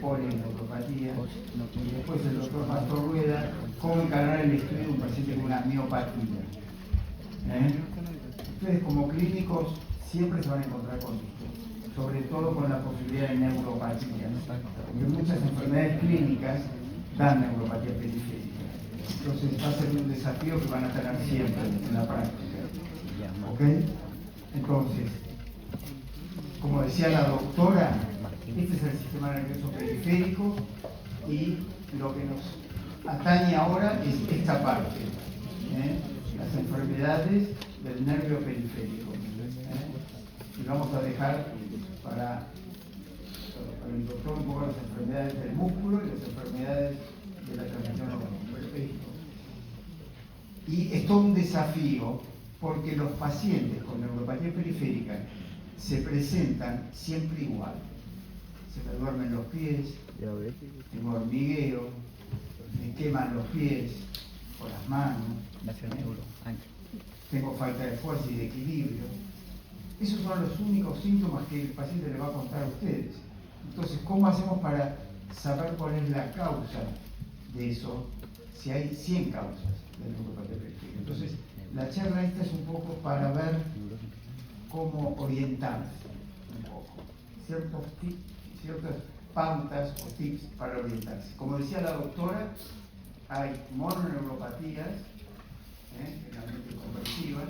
polineuropatía, y después el doctor Pastor Rueda, cómo encargar el estudio de un paciente con una miopatía. Ustedes como clínicos siempre se van a encontrar con esto, sobre todo con la posibilidad de neuropatía, porque muchas enfermedades clínicas dan neuropatía periférica. Entonces va a ser un desafío que van a tener siempre en la práctica. ¿Ok? Entonces, como decía la doctora, este es el sistema nervioso periférico y lo que nos atañe ahora es esta parte, las enfermedades del nervio periférico. Y vamos a dejar para el doctor un poco las enfermedades del músculo y las enfermedades de la transmisión periférica. Y es todo un desafío porque los pacientes con neuropatía periférica se presentan siempre igual. Se me duermen los pies, tengo hormigueo, me queman los pies o las manos, tengo falta de fuerza y de equilibrio. Esos son los únicos síntomas que el paciente le va a contar a ustedes. Entonces, ¿cómo hacemos para saber cuál es la causa de eso? Si hay 100 causas de neuropatía periférica. Entonces, la charla esta es un poco para ver cómo orientarse un poco, ciertas pautas o tips para orientarse. Como decía la doctora, hay mononeuropatías, generalmente conversivas,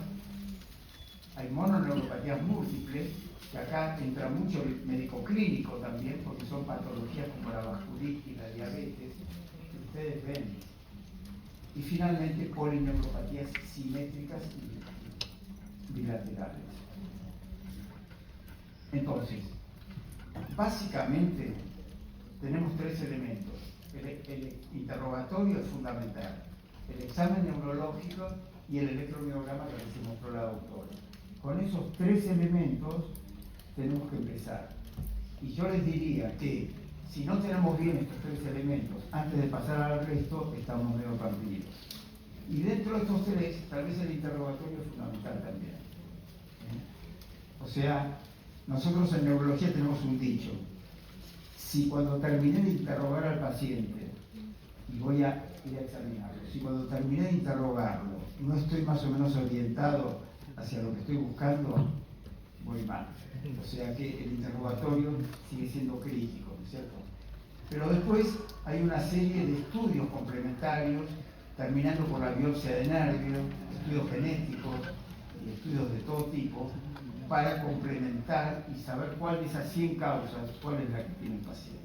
hay mononeuropatías múltiples, que acá entra mucho el médico clínico también, porque son patologías como la vasculitis, la diabetes, que ustedes ven. Y finalmente polineuropatías simétricas y bilaterales. Entonces, básicamente tenemos tres elementos. El interrogatorio es fundamental, el examen neurológico y el electromiograma que les mostró la doctora. Con esos tres elementos tenemos que empezar. Y yo les diría que si no tenemos bien estos tres elementos, antes de pasar al resto, estamos medio perdidos. Y dentro de estos tres, tal vez el interrogatorio es fundamental también. O sea, nosotros en neurología tenemos un dicho. Si cuando terminé de interrogar al paciente, y voy a ir a examinarlo, si cuando terminé de interrogarlo no estoy más o menos orientado hacia lo que estoy buscando, voy mal. O sea que el interrogatorio sigue siendo crítico, ¿no es cierto? Pero después hay una serie de estudios complementarios, terminando por la biopsia de nervio, estudios genéticos y estudios de todo tipo, para complementar y saber cuál de esas 100 causas, cuál es la que tiene el paciente.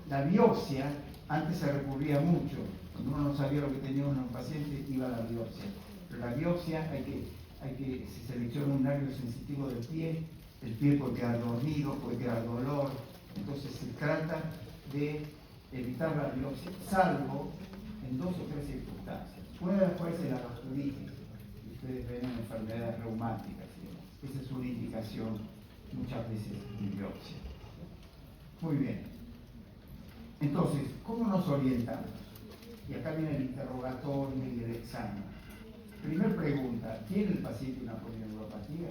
La biopsia, antes se recurría mucho, cuando uno no sabía lo que tenía uno en un paciente, iba a la biopsia. Pero la biopsia se selecciona un nervio sensitivo del pie, el pie puede quedar dormido, puede quedar dolor, entonces se trata de evitar la biopsia, salvo en 2 o 3 circunstancias. Puede ser la vasculitis, ustedes ven en enfermedades reumáticas, esa es una indicación muchas veces de biopsia. Muy bien. Entonces, ¿cómo nos orientamos? Y acá viene el interrogatorio y el examen. Primer pregunta, ¿tiene el paciente una polineuropatía?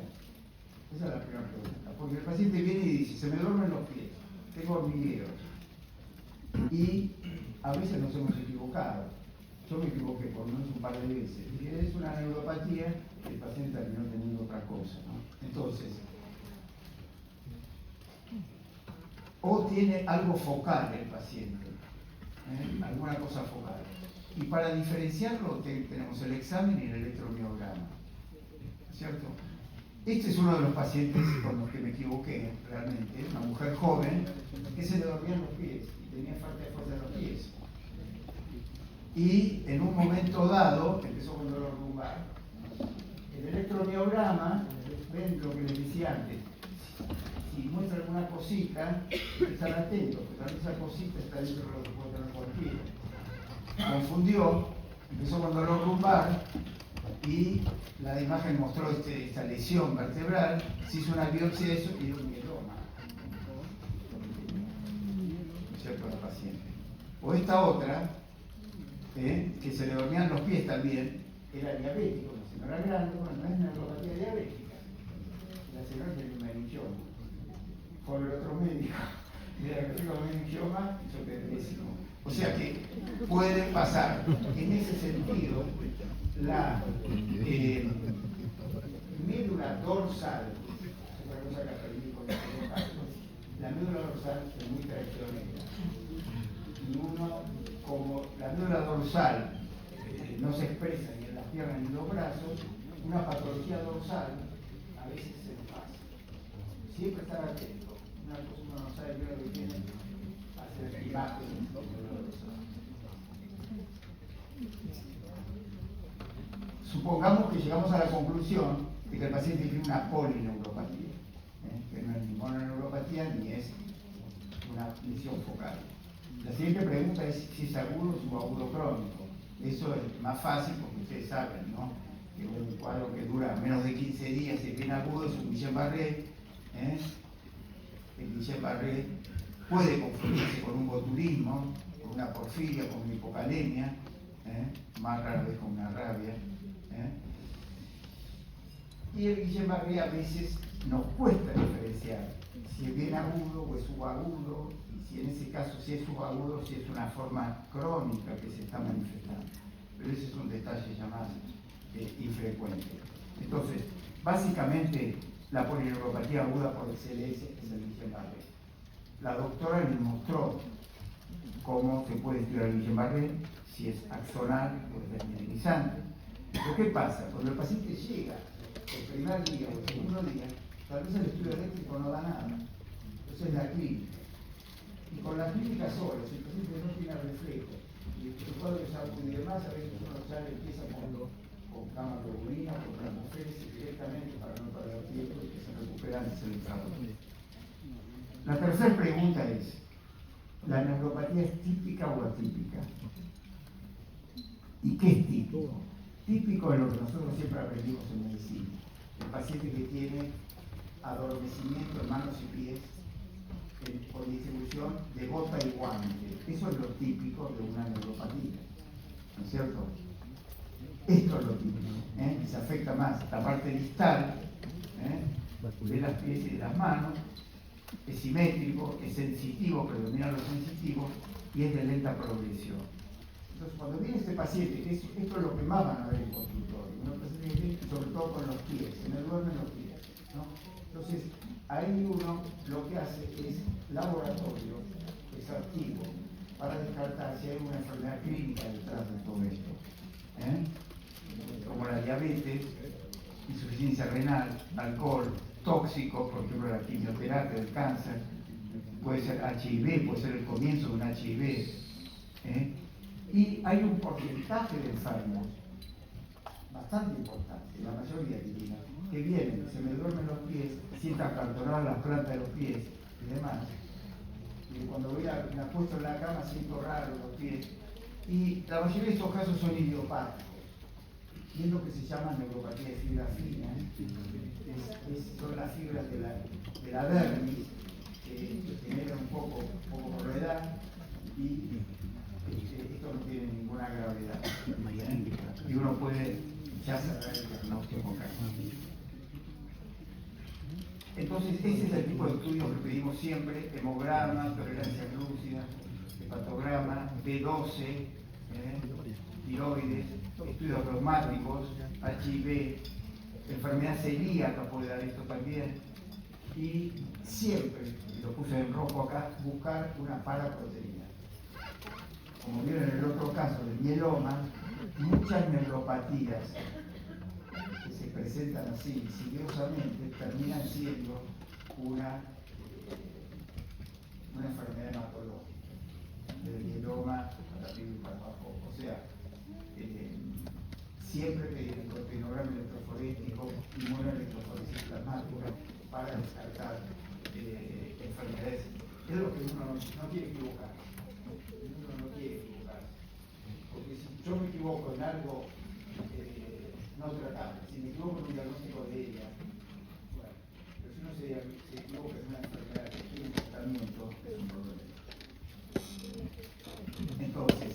Esa es la primera pregunta. Porque el paciente viene y dice, se me duermen los pies, tengo hormigueos. Y a veces nos hemos equivocado. Yo me equivoqué por lo menos un par de veces. Dije, es una neuropatía, el paciente terminó teniendo otra cosa, ¿no? Entonces, o tiene algo focal el paciente, alguna cosa focal. Y para diferenciarlo tenemos el examen y el electromiograma, ¿cierto? Este es uno de los pacientes con los que me equivoqué realmente, una mujer joven que se le dormían los pies y tenía falta de fuerza de los pies. Y en un momento dado empezó con dolor lumbar. El electromiograma, ven lo que les decía antes, si muestra alguna cosita, están atentos, porque también esa cosita está dentro de lo que puede tener cualquiera. Confundió, empezó con dolor lumbar y la imagen mostró esta lesión vertebral, se hizo una biopsia de eso y era un mieloma. ¿No es cierto? La paciente. O esta otra, que se le dormían los pies también, era diabético, la señora grande, bueno, no es neuropatía diabética, la señora tenía una hinchón. Por el otro médico, de la que con un idioma hizo pésimo. O sea que puede pasar. En ese sentido, la médula dorsal, es otra cosa que aprendí con estos casos, la médula dorsal es muy traicionera. Y uno, como la médula dorsal no se expresa ni en las piernas ni en los brazos, una patología dorsal a veces se pasa. Siempre estar atento. Una cosa uno no sabe bien lo que tiene, hacer el imagen de la médula dorsal. Supongamos que llegamos a la conclusión de que el paciente tiene una polineuropatía, que no es ni mononeuropatía ni es una lesión focal. La siguiente pregunta es si es agudo o subagudo crónico. Eso es más fácil porque ustedes saben, ¿no? Que un cuadro que dura menos de 15 días y es bien agudo es un Guillain-Barré. El Guillain-Barré puede confundirse con un botulismo, con una porfiria, con una hipocalemia, más rara vez con una rabia. Y el Guillain-Barré a veces nos cuesta diferenciar si es bien agudo o es subagudo, y si en ese caso si es subagudo, si es una forma crónica que se está manifestando. Pero ese es un detalle ya más infrecuente. Entonces, básicamente, la polineuropatía aguda por excelencia es el Guillain-Barré. La doctora les mostró cómo se puede estudiar el Guillain-Barré, si es axonal o es desmineralizante. Pero ¿qué pasa? Cuando el paciente llega el primer día o el segundo día, tal vez el estudio eléctrico no da nada. Entonces la clínica. Y con la clínica sola, si el paciente no tiene reflejo, y el cuadro es agudo y demás, a veces uno ya le empieza con gamma-globulina, con plasmaféresis directamente para no perder tiempo y que se recupere antes el trabajo. La tercera pregunta es, ¿la neuropatía es típica o atípica? ¿Y qué es típico? Típico es lo que nosotros siempre aprendimos en medicina. El paciente que tiene adormecimiento en manos y pies por distribución de bota y guante. Eso es lo típico de una neuropatía, ¿no es cierto? Esto es lo típico, y se afecta más la parte distal de las pies y de las manos, es simétrico, es sensitivo, predomina lo sensitivo y es de lenta progresión. Entonces, cuando viene este paciente, que esto es lo que más van a ver en consultorio, un paciente que viene sobre todo con los pies, se me duermen los pies, ¿no? Entonces, ahí uno lo que hace es laboratorio exhaustivo para descartar si hay una enfermedad clínica detrás de todo esto, como la diabetes, insuficiencia renal, alcohol, tóxicos, por ejemplo la quimioterapia del cáncer, puede ser HIV, puede ser el comienzo de un HIV, y hay un porcentaje de enfermos bastante importante, la mayoría diría, que vienen, se me duermen los pies, sientan cartonadas las plantas de los pies y demás. Y cuando me acuesto en la cama siento raro los pies. Y la mayoría de estos casos son idiopáticos. Y es lo que se llama neuropatía de fibra fina. Son las fibras de la dermis que generan un poco por la edad y esto no tiene ninguna gravedad. Y uno puede ya cerrar el diagnóstico acá. Entonces, ese es el tipo de estudios que pedimos siempre: hemograma, tolerancia glúcida, hepatograma, B12, tiroides, estudios plasmáticos, HIV, enfermedad celíaca puede dar esto también. Y siempre, y lo puse en rojo acá, buscar una paraproteína. Como vieron en el otro caso del mieloma, muchas neuropatías que se presentan así insidiosamente terminan siendo una enfermedad hematológica, del mieloma para arriba y para abajo. O sea, siempre pedir el proteinograma electroforético y inmunoelectroforesis plasmática para descartar enfermedades. Es lo que uno no quiere equivocar. Uno no quiere equivocarse. Porque si yo me equivoco en algo no tratable, si me equivoco en un diagnóstico de ella, bueno, pero si uno se equivoca en una enfermedad que tiene un tratamiento, es un problema. Entonces,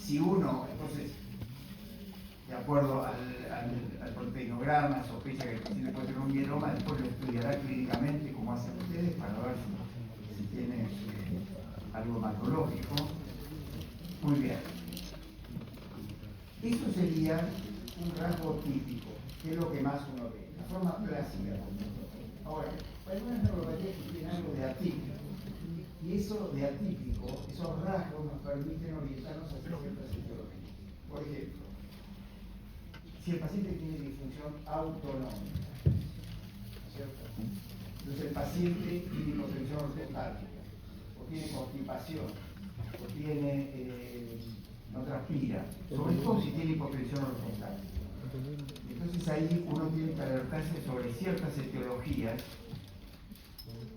si uno, de acuerdo al proteinograma, sospecha que el paciente puede tener un mieloma, después lo estudiará clínicamente como hacen ustedes algo hematológico. Muy bien. Eso sería un rasgo típico, que es lo que más uno ve, la forma clásica. Ahora, hay algunas neuropatías que tienen algo de atípico, y eso de atípico, esos rasgos nos permiten orientarnos hacia ciertas etiologías. Por ejemplo, si el paciente tiene disfunción autonómica, ¿cierto? Entonces el paciente tiene hipotensión ortostática, o tiene constipación, o tiene, no transpira, sobre todo si tiene hipotensión ortostática. Entonces ahí uno tiene que alertarse sobre ciertas etiologías,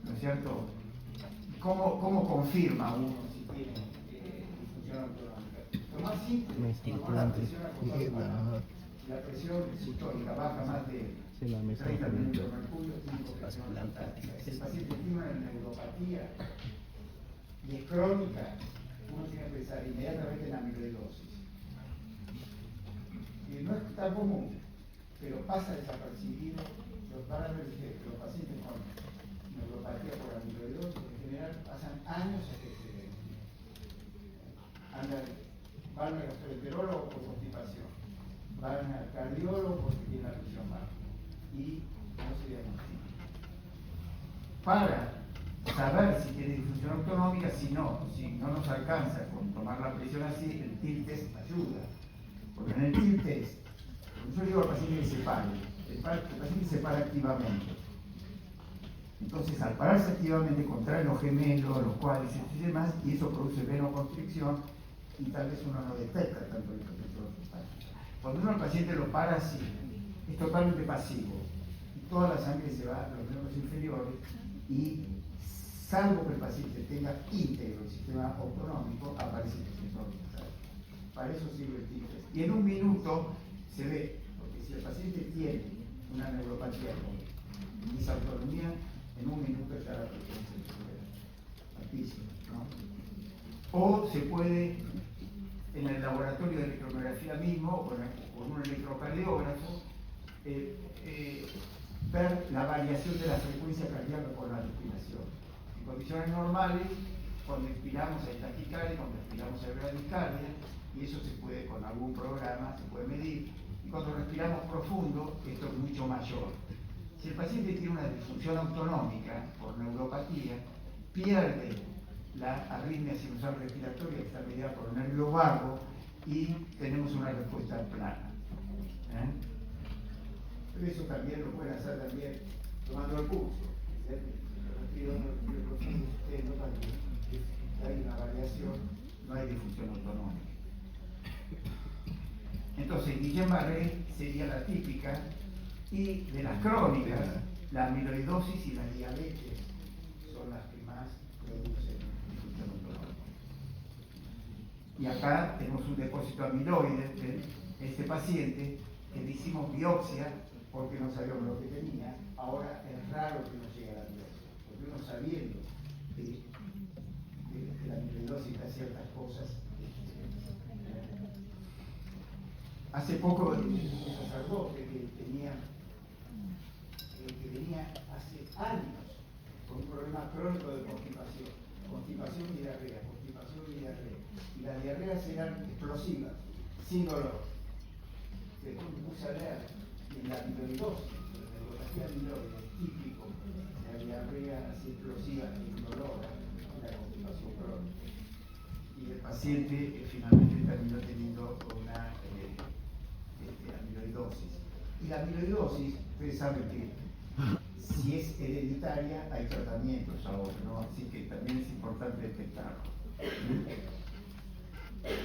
¿no es cierto? ¿Cómo confirma uno si tiene disfunción autonómica? Lo más simple es tomar la presión arterial. Si la presión sistólica baja más de 30 milímetros de mercurio, tiene hipotensión ortostática. Si el paciente tiene una neuropatía y es crónica, uno tiene que pensar inmediatamente en amiloidosis. Y no es tan común, pero pasa desapercibido. Van a ver que los pacientes con neuropatía por amiloidosis en general pasan años a que se van al gastroenterólogo por constipación, van al cardiólogo porque tiene la presión baja y no se diagnostica. Para saber si tiene disfunción autonómica, si no nos alcanza con tomar la presión así, el TIL test ayuda. Porque en el TIL test, yo digo al paciente que se pare, el paciente se para activamente. Entonces, al pararse activamente, contrae los gemelos, los cuádriceps y demás, y eso produce venoconstricción, y tal vez uno no detecta tanto el hipotensión ortostática. Cuando uno al paciente lo para así, es totalmente pasivo, y toda la sangre se va a los miembros inferiores, y salvo que el paciente tenga íntegro el sistema autonómico, aparece hipotensión ortostática. Para eso sirve el TIL test. Y en un minuto se ve, porque si el paciente tiene una neuropatía con disautonomía, en un minuto ya la presión se sube al piso, ¿no? O se puede, en el laboratorio de electromiografía mismo, o con un electrocardiógrafo, ver la variación de la frecuencia cardíaca con la respiración. En condiciones normales, cuando inspiramos hay taquicardia, cuando expiramos hay bradicardia, y eso se puede, con algún programa, se puede medir. Y cuando respiramos profundo, esto es mucho mayor. Si el paciente tiene una disfunción autonómica por neuropatía, pierde la arritmia sinusal respiratoria que está mediada por el nervio vago y tenemos una respuesta plana. Pero eso también lo pueden hacer también tomando el pulso. Respirando profundo, ustedes notan que hay una variación, no hay disfunción autonómica. Entonces, Guillain-Barré sería la típica, y de las crónicas, la amiloidosis y la diabetes son las que más producen disfunción autonómica. Y acá tenemos un depósito amiloide de este paciente que le hicimos biopsia porque no sabíamos lo que tenía. Ahora es raro que nos llegue a la biopsia, porque uno sabiendo que la amiloidosis da ciertas cosas. Hace poco un sacerdote que tenía hace años con un problema crónico de constipación y diarrea, y las diarreas eran explosivas, sin dolor. Después me puse a leer en la amiloidosis, la neuropatía amiloide, típico de la diarrea así explosiva sin dolor, la constipación crónica. Y el paciente finalmente terminó teniendo una amiloidosis. Y la amiloidosis, ustedes saben que si es hereditaria hay tratamientos ahora, ¿no? Así que también es importante detectarlo.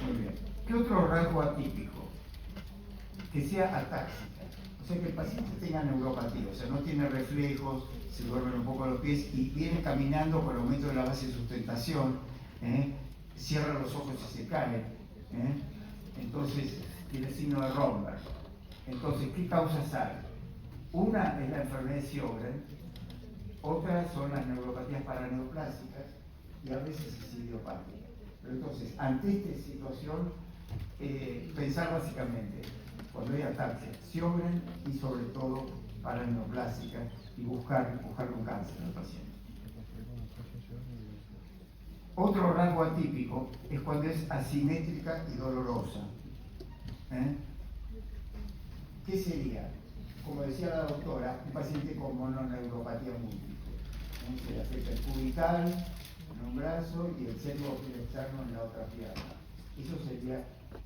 Muy bien. ¿Qué otro rasgo atípico? Que sea atáxica. O sea, que el paciente tenga neuropatía, o sea, no tiene reflejos, se duermen un poco los pies y viene caminando con aumento de la base de sustentación, cierra los ojos y se cae. Entonces, tiene signo de Romberg. Entonces, ¿qué causas hay? Una es la enfermedad de Sjögren, otra son las neuropatías paraneoplásicas y a veces es idiopática. Pero entonces, ante esta situación, pensar básicamente, cuando hay ataxia, Sjögren y sobre todo paraneoplásica, y buscar un cáncer en el paciente. Otro rasgo atípico es cuando es asimétrica y dolorosa. ¿Qué sería? Como decía la doctora, un paciente con mononeuropatía múltiple. Se le afecta el cubital en un brazo y el séptimo piel externo en la otra pierna. Eso sería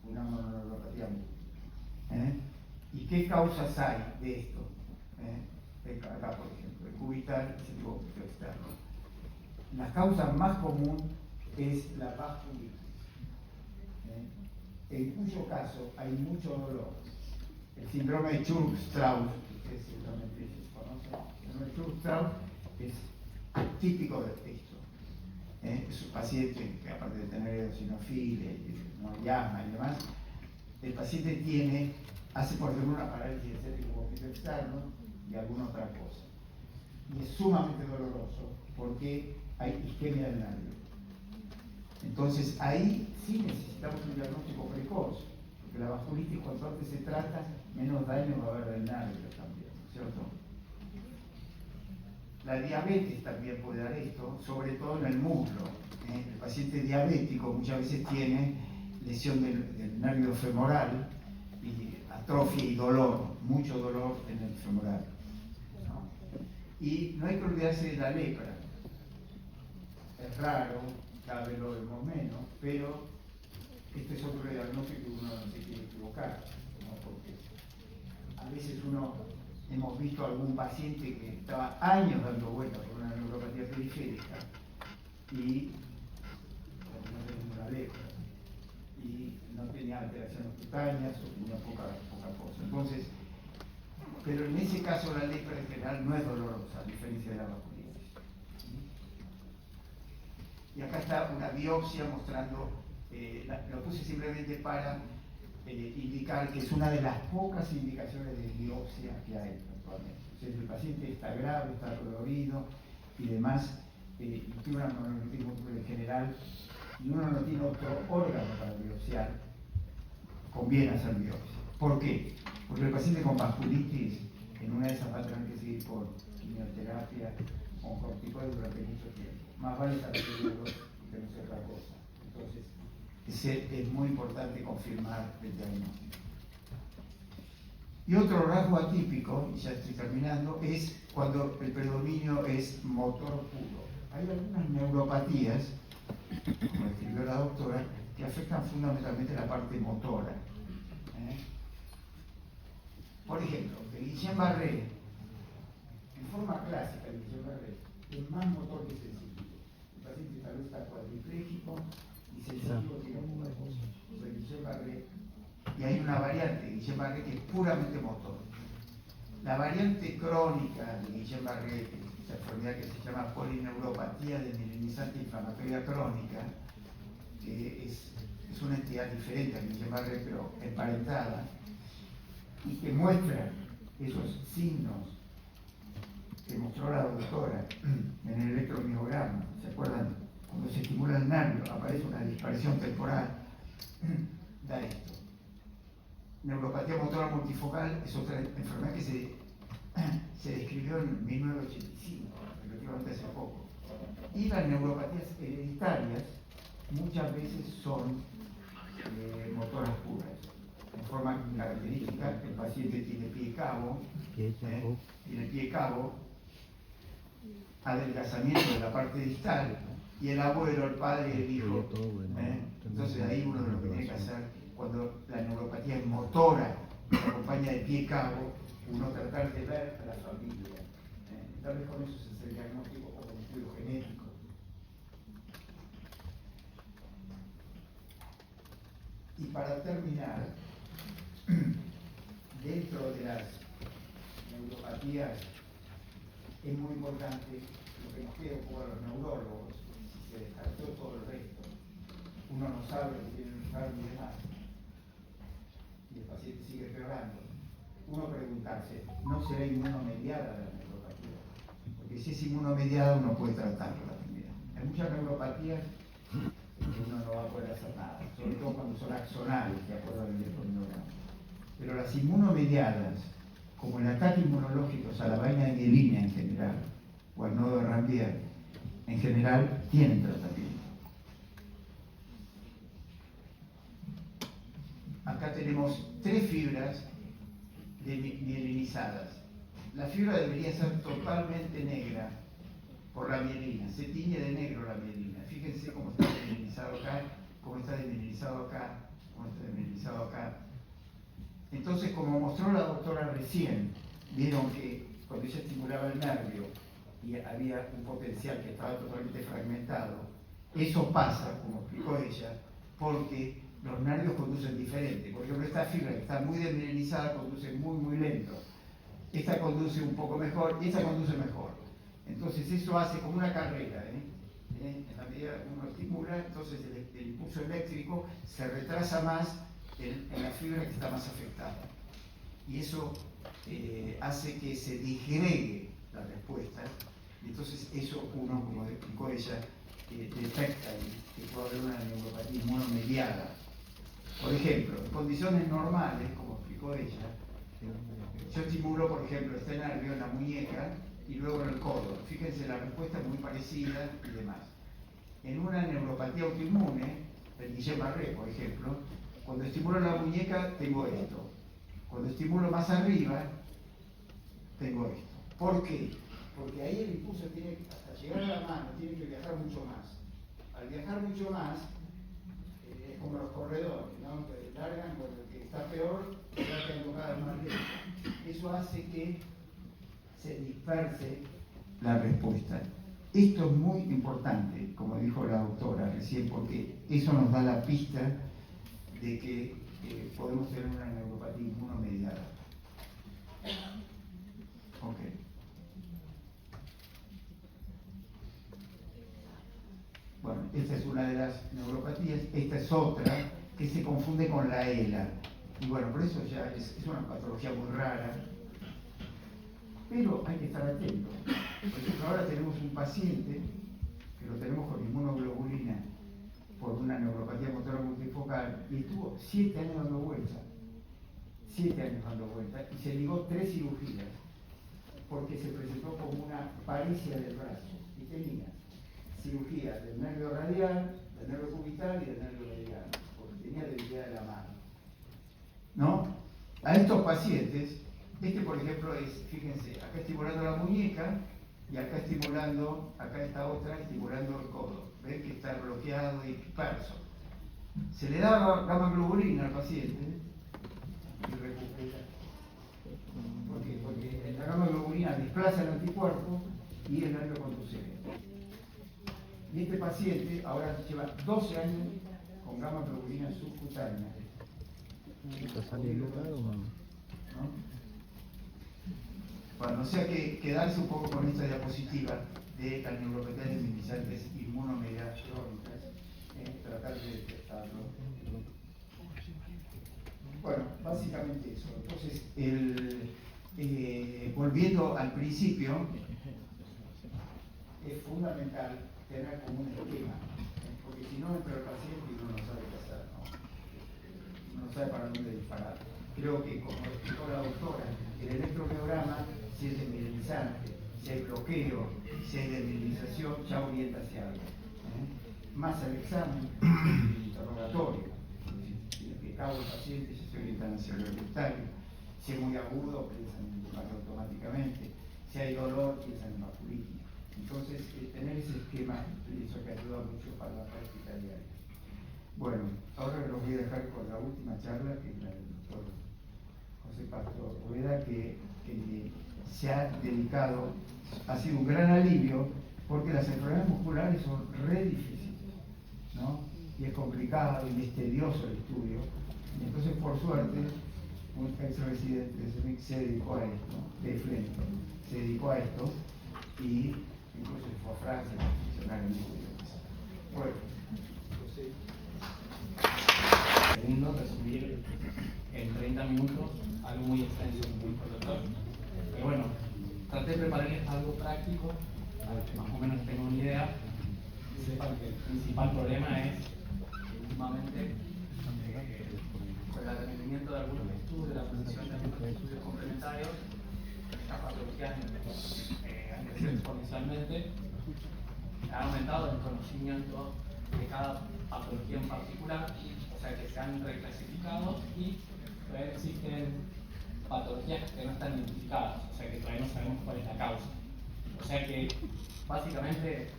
una mononeuropatía múltiple. ¿Y qué causas hay de esto? Acá, por ejemplo, el cubital y el séptimo piel externo. La causa más común es la vasculitis, en cuyo caso hay mucho dolor. El síndrome de Churg-Strauss, que seguramente se conoce, el síndrome de Churg-Strauss es típico de esto. Es un paciente que, aparte de tener eosinofilia, no asma y demás, el paciente hace por ejemplo una parálisis del séptimo piel externo y alguna otra cosa. Y es sumamente doloroso porque hay isquemia del nervio. Entonces ahí sí necesitamos un diagnóstico precoz, porque la vasculitis cuanto antes se trata, menos daño va a haber del nervio también, ¿cierto? La diabetes también puede dar esto, sobre todo en el muslo. El paciente diabético muchas veces tiene lesión del nervio femoral, y atrofia y dolor, mucho dolor en el femoral. Y no hay que olvidarse de la lepra. Es raro, cada vez lo vemos menos, pero este es otro diagnóstico que uno no se quiere equivocar, ¿no? Porque a veces hemos visto algún paciente que estaba años dando vueltas por una neuropatía periférica y no tenía una lepra y no tenía alteraciones cutáneas o tenía poca cosa. Entonces, pero en ese caso la lepra en general no es dolorosa, a diferencia de la vasculitis. Y acá está una biopsia mostrando, lo puse simplemente para indicar que es una de las pocas indicaciones de biopsia que hay actualmente. O sea, si el paciente está grave, está dolorido y demás, y tiene una mononeuropatia múltiple en general, y uno no tiene otro órgano para biopsiar, conviene hacer biopsia. ¿Por qué? Porque el paciente con vasculitis, en una de esas va a tener que seguir por quimioterapia o corticoides durante mucho tiempo. Más vale saber seguro que no sea otra cosa. Entonces, es muy importante confirmar el diagnóstico. Y otro rasgo atípico, y ya estoy terminando, es cuando el predominio es motor puro. Hay algunas neuropatías, como escribió la doctora, que afectan fundamentalmente la parte motora. Por ejemplo, el Guillain-Barré, en forma clásica, el Guillain-Barré es más motor que sensitivo. El paciente tal vez está cuadripléjico y sensitivo tiene poca cosa. El Guillain-Barré, y hay una variante de Guillain-Barré que es puramente motor. La variante crónica de Guillain-Barré, esa enfermedad que se llama polineuropatía desmielinizante inflamatoria crónica, que es una entidad diferente al Guillain-Barré, pero emparentada, y que muestra esos signos que mostró la doctora en el electromiograma. ¿Se acuerdan? Cuando se estimula el nervio, aparece una dispersión temporal. Da esto. Neuropatía motora multifocal es otra enfermedad que se describió en 1985, relativamente hace poco. Y las neuropatías hereditarias muchas veces son motoras puras. En forma característica, el paciente tiene pie cabo, tiene pie cabo, adelgazamiento de la parte distal, y el abuelo, el padre y el hijo. Entonces ahí uno de lo que tiene que hacer, cuando la neuropatía es motora, se acompaña de pie cabo, uno tratar de ver a la familia. Tal vez con eso se hace el diagnóstico o con estudio genético. Y para terminar, dentro de las neuropatías es muy importante lo que nos queda por los neurólogos, si se descartó todo el resto, uno no sabe que tiene un enfermo y demás, y el paciente sigue empeorando, uno preguntarse, ¿no será inmunomediada la neuropatía? Porque si es inmunomediada uno puede tratarla también. Hay muchas neuropatías que uno no va a poder hacer nada, sobre todo cuando son axonales, de acuerdo al electromiograma. Pero las inmunomediadas, como el ataque inmunológico a la vaina de mielina en general, o al nodo de Ranvier, en general tienen tratamiento. tenemos 3 fibras mielinizadas. La fibra debería ser totalmente negra por la mielina, se tiñe de negro la mielina. Fíjense cómo está desmielinizado acá, cómo está desmielinizado acá, cómo está desmielinizado acá. Entonces, como mostró la doctora recién, vieron que cuando ella estimulaba el nervio y había un potencial que estaba totalmente fragmentado, eso pasa, como explicó ella, porque los nervios conducen diferente. Por ejemplo, esta fibra que está muy desmielinizada conduce muy, muy lento. Esta conduce un poco mejor y esta conduce mejor. Entonces eso hace como una carrera. En la medida que uno estimula, entonces el impulso eléctrico se retrasa más en la fibra que está más afectada. Y eso hace que se disgregue la respuesta. Entonces eso uno, como explicó ella, detecta que puede haber una neuropatía inmunomediada. Por ejemplo, en condiciones normales, como explicó ella, yo estimulo, por ejemplo, este nervio en la muñeca y luego en el codo. Fíjense, la respuesta es muy parecida y demás. En una neuropatía autoinmune, el Guillain-Barré, por ejemplo, cuando estimulo la muñeca tengo esto. Cuando estimulo más arriba, tengo esto. ¿Por qué? Porque ahí el impulso tiene, hasta llegar a la mano, tiene que viajar mucho más. Al viajar mucho más, es como los corredores, ¿no? Que largan, bueno, el que está peor, va quedando cada vez más lejos. Eso hace que se disperse la respuesta. Esto es muy importante, como dijo la doctora recién, porque eso nos da la pista de que podemos tener una neuropatía inmunomediada. Ok. Bueno, esta es una de las neuropatías, esta es otra que se confunde con la ELA. Y bueno, por eso ya es una patología muy rara, pero hay que estar atento. Por ejemplo, ahora tenemos un paciente que lo tenemos con inmunoglobulina por una neuropatía motora multifocal y estuvo 7 años dando vuelta. 7 años dando vuelta y se ligó 3 cirugías porque se presentó como una paresia del brazo y tenía cirugía del nervio radial, del nervio cubital y del nervio mediano, porque tenía debilidad de la mano. ¿No? A estos pacientes, por ejemplo es, fíjense, acá estimulando la muñeca y acá estimulando, acá esta otra estimulando el codo. ¿Ven que está bloqueado y disperso? Se le da gamma globulina al paciente y recupera. Porque la gamma globulina desplaza el anticuerpo y el nervio conduce. Y este paciente ahora lleva 12 años con gamma globulina subcutánea. ¿Está saliendo claro, ¿no? Bueno, o sea que quedarse un poco con esta diapositiva de las neuropatías desmielinizantes inmunomediadas crónicas, tratar de detectarlo. Bueno, básicamente eso. Entonces, volviendo al principio, es fundamental tener como un esquema, porque si no entra el paciente y uno no sabe qué hacer, ¿no? No sabe para dónde disparar. Creo que, como explicó la doctora, el electromiograma, si es desmielinizante, si hay bloqueo, si hay desmielinización, ya orienta hacia algo. Más el examen, el interrogatorio. Si el que cago el paciente, ya se orientan hacia el rectario. Si es muy agudo, piensan en buscarlo automáticamente. Si hay dolor, piensan en vasculitis. Entonces, tener ese esquema, eso que ayuda mucho para la práctica diaria. Bueno, ahora los voy a dejar con la última charla, que es la del doctor José Pastor Rueda, que se ha dedicado, ha sido un gran alivio, porque las enfermedades musculares son re difíciles, ¿no? Y es complicado y es tedioso el estudio. Y entonces, por suerte, un ex-residente de CEMIC se dedicó a esto, de Flento, se dedicó a esto, y incluso fue a Francia a funcionar en estudios. Bueno, Segundo, resumir en 30 minutos algo muy extenso, muy doctor. Pero bueno, traté de prepararles algo práctico, para que más o menos tengan una idea. Sepan que el principal problema es que últimamente, con el advenimiento de algunos estudios, de la aparición de algunos estudios complementarios, las patologías han crecido exponencialmente, ha aumentado el conocimiento de cada patología en particular, o sea que se han reclasificado y todavía existen patologías que no están identificadas, o sea que todavía no sabemos cuál es la causa. O sea que básicamente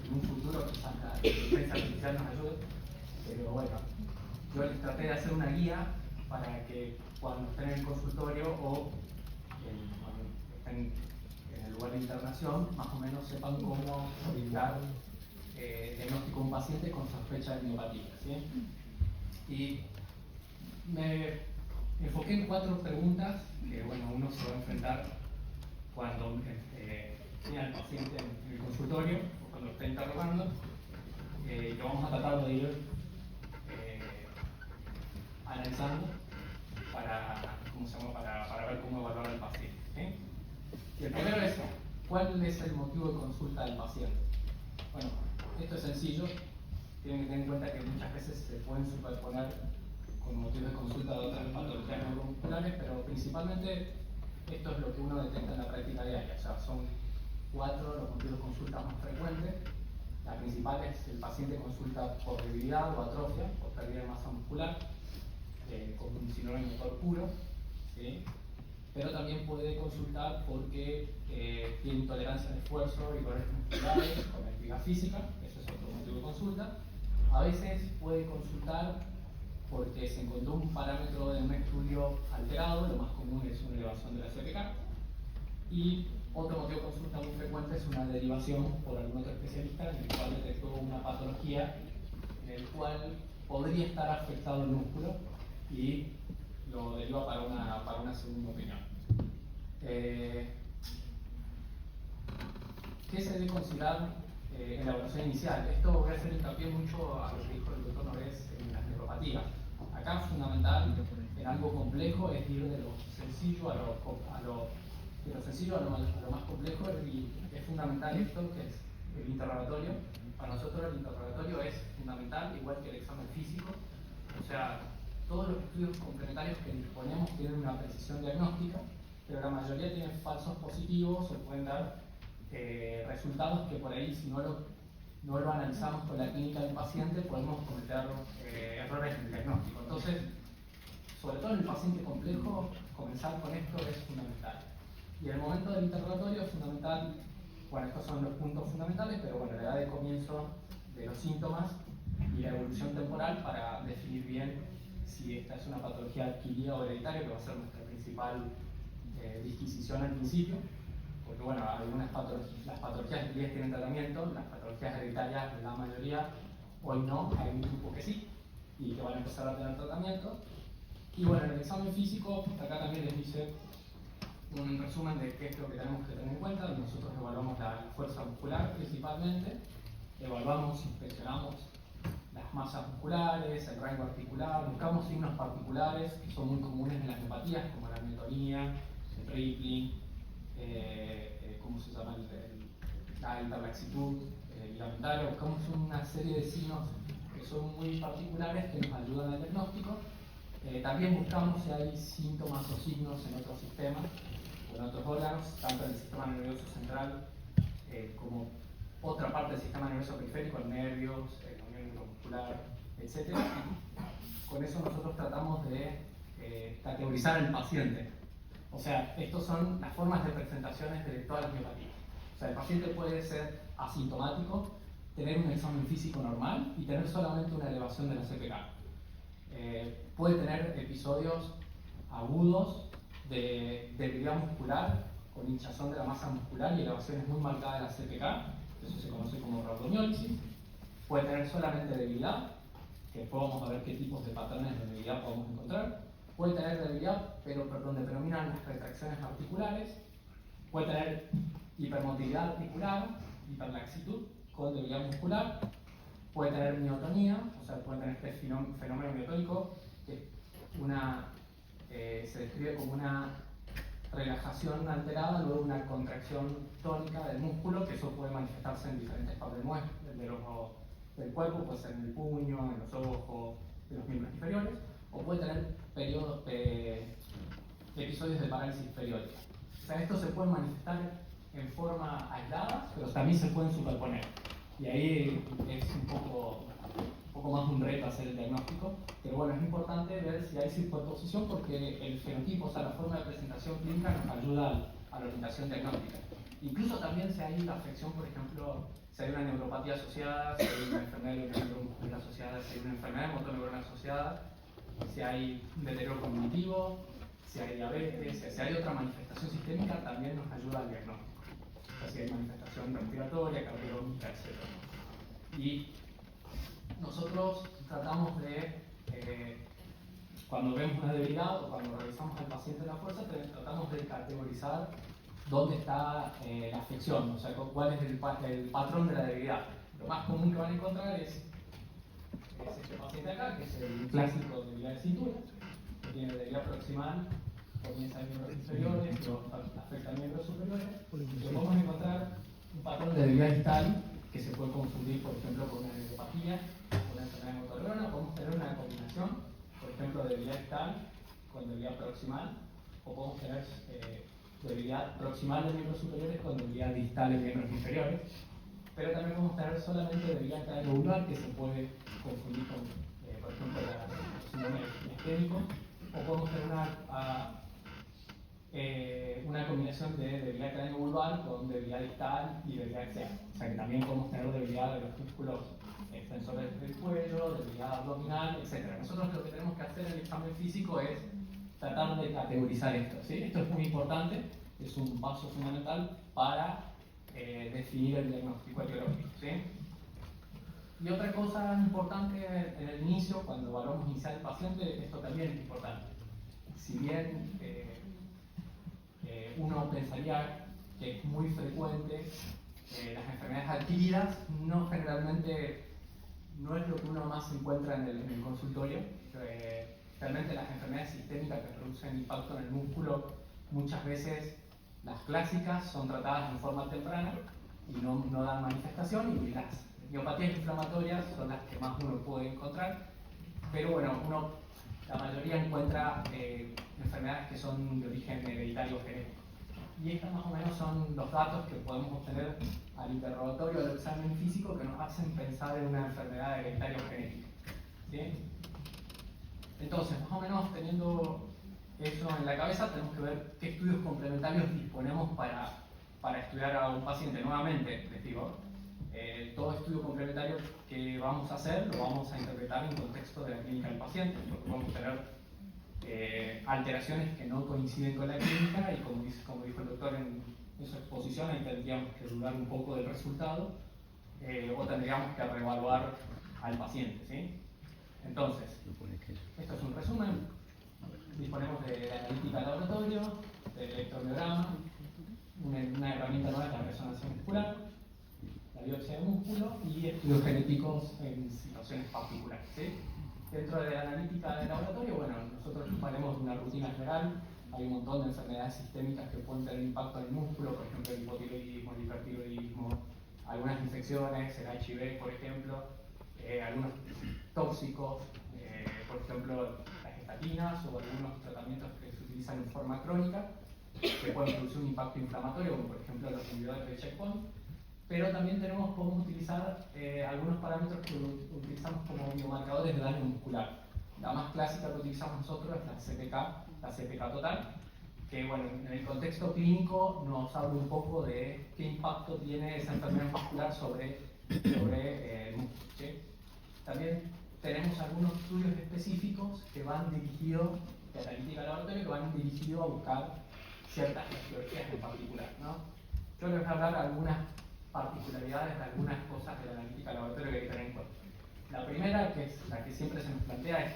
en un futuro quizás la inteligencia artificial nos ayude, pero bueno, yo les traté de hacer una guía para que cuando estén en el consultorio o cuando estén en el lugar de internación, más o menos sepan cómo brindar diagnóstico a un paciente con sospecha de miopatía, ¿sí? Y me enfoqué en 4 preguntas que bueno, uno se va a enfrentar cuando tiene al paciente en el consultorio o cuando lo está interrogando, que vamos a tratar de ir analizando para ver cómo evaluar al paciente, ¿sí? Y el primero es, ¿cuál es el motivo de consulta del paciente? Bueno, esto es sencillo, tienen que tener en cuenta que muchas veces se pueden superponer con motivos de consulta de otras patologías neuromusculares, pero principalmente esto es lo que uno detecta en la práctica diaria, o sea, son 4 los motivos de consulta más frecuentes. La principal es el paciente consulta por debilidad o atrofia, por pérdida de masa muscular, con un síndrome motor puro, ¿sí? Pero también puede consultar porque tiene intolerancia al esfuerzo y dolores musculares con actividad física, eso es otro motivo de consulta. A veces puede consultar porque se encontró un parámetro de un estudio alterado, lo más común es una elevación de la CPK, y otro motivo de consulta muy frecuente es una derivación por algún otro especialista en el cual detectó una patología en el cual podría estar afectado el músculo y lo deriva para una segunda opinión. ¿Qué se debe considerar en la evaluación inicial? Esto voy a hacer hincapié mucho a lo que dijo el doctor Norés en las neuropatías. Acá fundamental en algo complejo es ir de lo sencillo a lo más complejo, y es fundamental esto que es el interrogatorio. Para nosotros el interrogatorio es fundamental, igual que el examen físico. O sea, todos los estudios complementarios que disponemos tienen una precisión diagnóstica, pero la mayoría tienen falsos positivos o pueden dar resultados que por ahí, si no lo analizamos con la clínica del paciente, podemos cometer errores en el diagnóstico. Entonces, sobre todo en el paciente complejo, comenzar con esto es fundamental. Y en el momento del interrogatorio es fundamental, bueno, estos son los puntos fundamentales, pero bueno, la edad de comienzo de los síntomas y la evolución temporal para definir bien si esta es una patología adquirida o hereditaria, que va a ser nuestra principal disquisición al principio, porque bueno, algunas las patologías adquiridas tienen tratamiento, las patologías hereditarias, la mayoría, hoy no, hay un grupo que sí, y que van a empezar a tener tratamiento. Y bueno, en el examen físico, acá también les hice un resumen de qué es lo que tenemos que tener en cuenta. Nosotros evaluamos la fuerza muscular principalmente, evaluamos, inspeccionamos las masas musculares, el rango articular, buscamos signos particulares que son muy comunes en las neuropatías, como la miotonía, el crippling, ¿cómo se llama? La hiperlaxitud ligamentaria. Buscamos una serie de signos que son muy particulares que nos ayudan al diagnóstico. También buscamos si hay síntomas o signos en otros sistemas o en otros órganos, tanto en el sistema nervioso central como otra parte del sistema nervioso periférico, nervios, la unión neuromuscular, etc. Con eso nosotros tratamos de categorizar al paciente. O sea, estas son las formas de presentaciones de todas las miopatías. O sea, el paciente puede ser asintomático, tener un examen físico normal y tener solamente una elevación de la CPK. Puede tener episodios agudos de debilidad muscular con hinchazón de la masa muscular y elevaciones muy marcadas de la CPK, eso se conoce como rhabdomyólisis. Puede tener solamente debilidad, que después vamos a ver qué tipos de patrones de debilidad podemos encontrar. Puede tener debilidad, pero donde predominan las retracciones articulares. Puede tener hipermotilidad articular, hiperlaxitud con debilidad muscular. Puede tener miotonía, o sea, puede tener este fenómeno miotónico, que se describe como una relajación alterada, luego una contracción tónica del músculo, que eso puede manifestarse en diferentes partes del cuerpo, puede ser en el puño, en los ojos, en los miembros inferiores, o puede tener episodios de parálisis periódica. O sea, estos se pueden manifestar en forma aislada, pero también se pueden superponer. Y ahí es un poco un reto hacer el diagnóstico, pero bueno, es importante ver si hay superposición porque el fenotipo, o sea, la forma de presentación clínica nos ayuda a la orientación diagnóstica. Incluso también si hay afección, por ejemplo, si hay una neuropatía asociada, si hay una enfermedad de neuromuscular asociada, si hay una enfermedad de motoneuronal asociada, si hay un deterioro cognitivo, si hay diabetes, si hay otra manifestación sistémica, también nos ayuda al diagnóstico. O sea, si hay manifestación respiratoria, cardiológica, etc. Y nosotros tratamos de, cuando vemos una debilidad o cuando revisamos al paciente la fuerza, tratamos de categorizar dónde está la afección, o sea, cuál es el patrón de la debilidad. Lo más común que van a encontrar es este paciente acá, que es el clásico de debilidad de cintura, que tiene debilidad proximal, comienza en miembros inferiores, pero afecta a miembros superiores. Y podemos encontrar un patrón de debilidad distal que se puede confundir, por ejemplo, con una neuropatía, con una enfermedad de motorneurona. Podemos tener una combinación, por ejemplo, de debilidad distal con debilidad proximal, o podemos tener debilidad proximal de miembros superiores con debilidad distal de miembros inferiores. Pero también podemos tener solamente debilidad craniovulvar, que se puede confundir con, por ejemplo, el síndrome isquémico, o podemos tener una combinación de debilidad craniovulvar con debilidad distal y debilidad axial. O sea que también podemos tener debilidad de los músculos extensores del cuello, debilidad abdominal, etc. Nosotros lo que tenemos que hacer en el examen físico es tratar de categorizar esto, ¿sí? Esto es muy importante, es un paso fundamental para definir el diagnóstico etiológico, ¿sí? Y otra cosa importante en el inicio, cuando evaluamos iniciar el paciente, esto también es importante. Si bien uno pensaría que es muy frecuente las enfermedades adquiridas, no generalmente no es lo que uno más encuentra en el consultorio. Realmente las enfermedades sistémicas que producen impacto en el músculo, muchas veces las clásicas son tratadas en forma temprana y no dan manifestación, y las miopatías inflamatorias son las que más uno puede encontrar, pero bueno, la mayoría encuentra enfermedades que son de origen hereditario genético. Y estos más o menos son los datos que podemos obtener al interrogatorio del examen físico que nos hacen pensar en una enfermedad hereditaria genética, ¿sí? Entonces, más o menos teniendo eso en la cabeza, tenemos que ver qué estudios complementarios disponemos para estudiar a un paciente. Nuevamente, les digo, todo estudio complementario que vamos a hacer lo vamos a interpretar en contexto de la clínica del paciente, porque vamos a tener alteraciones que no coinciden con la clínica, y como dijo el doctor en su exposición, ahí tendríamos que dudar un poco del resultado, o tendríamos que reevaluar al paciente, ¿sí? Entonces, esto es un resumen. Disponemos de analítica de laboratorio, de electromiograma, una herramienta nueva, la resonancia muscular, la biopsia de músculo y estudios genéticos en situaciones particulares, ¿sí? Dentro de la analítica de laboratorio, bueno, nosotros disponemos de una rutina general. Hay un montón de enfermedades sistémicas que pueden tener impacto en el músculo, por ejemplo el hipotiroidismo, el hipertiroidismo, algunas infecciones, el HIV, por ejemplo, algunos tóxicos, por ejemplo las estatinas, o algunos tratamientos que se utilizan en forma crónica que pueden producir un impacto inflamatorio, como por ejemplo los inhibidores de checkpoint. Pero también podemos utilizar algunos parámetros que utilizamos como biomarcadores de daño muscular. La más clásica que utilizamos nosotros es la CPK total, que bueno, en el contexto clínico nos habla un poco de qué impacto tiene esa enfermedad muscular sobre el músculo, ¿sí? También tenemos algunos estudios específicos que van dirigidos, de analítica de laboratorio, que van dirigidos a buscar ciertas etiologías en particular, ¿no? Yo les voy a hablar algunas particularidades de algunas cosas de la analítica de laboratorio que hay que tener en cuenta. La primera, que es la que siempre se nos plantea, es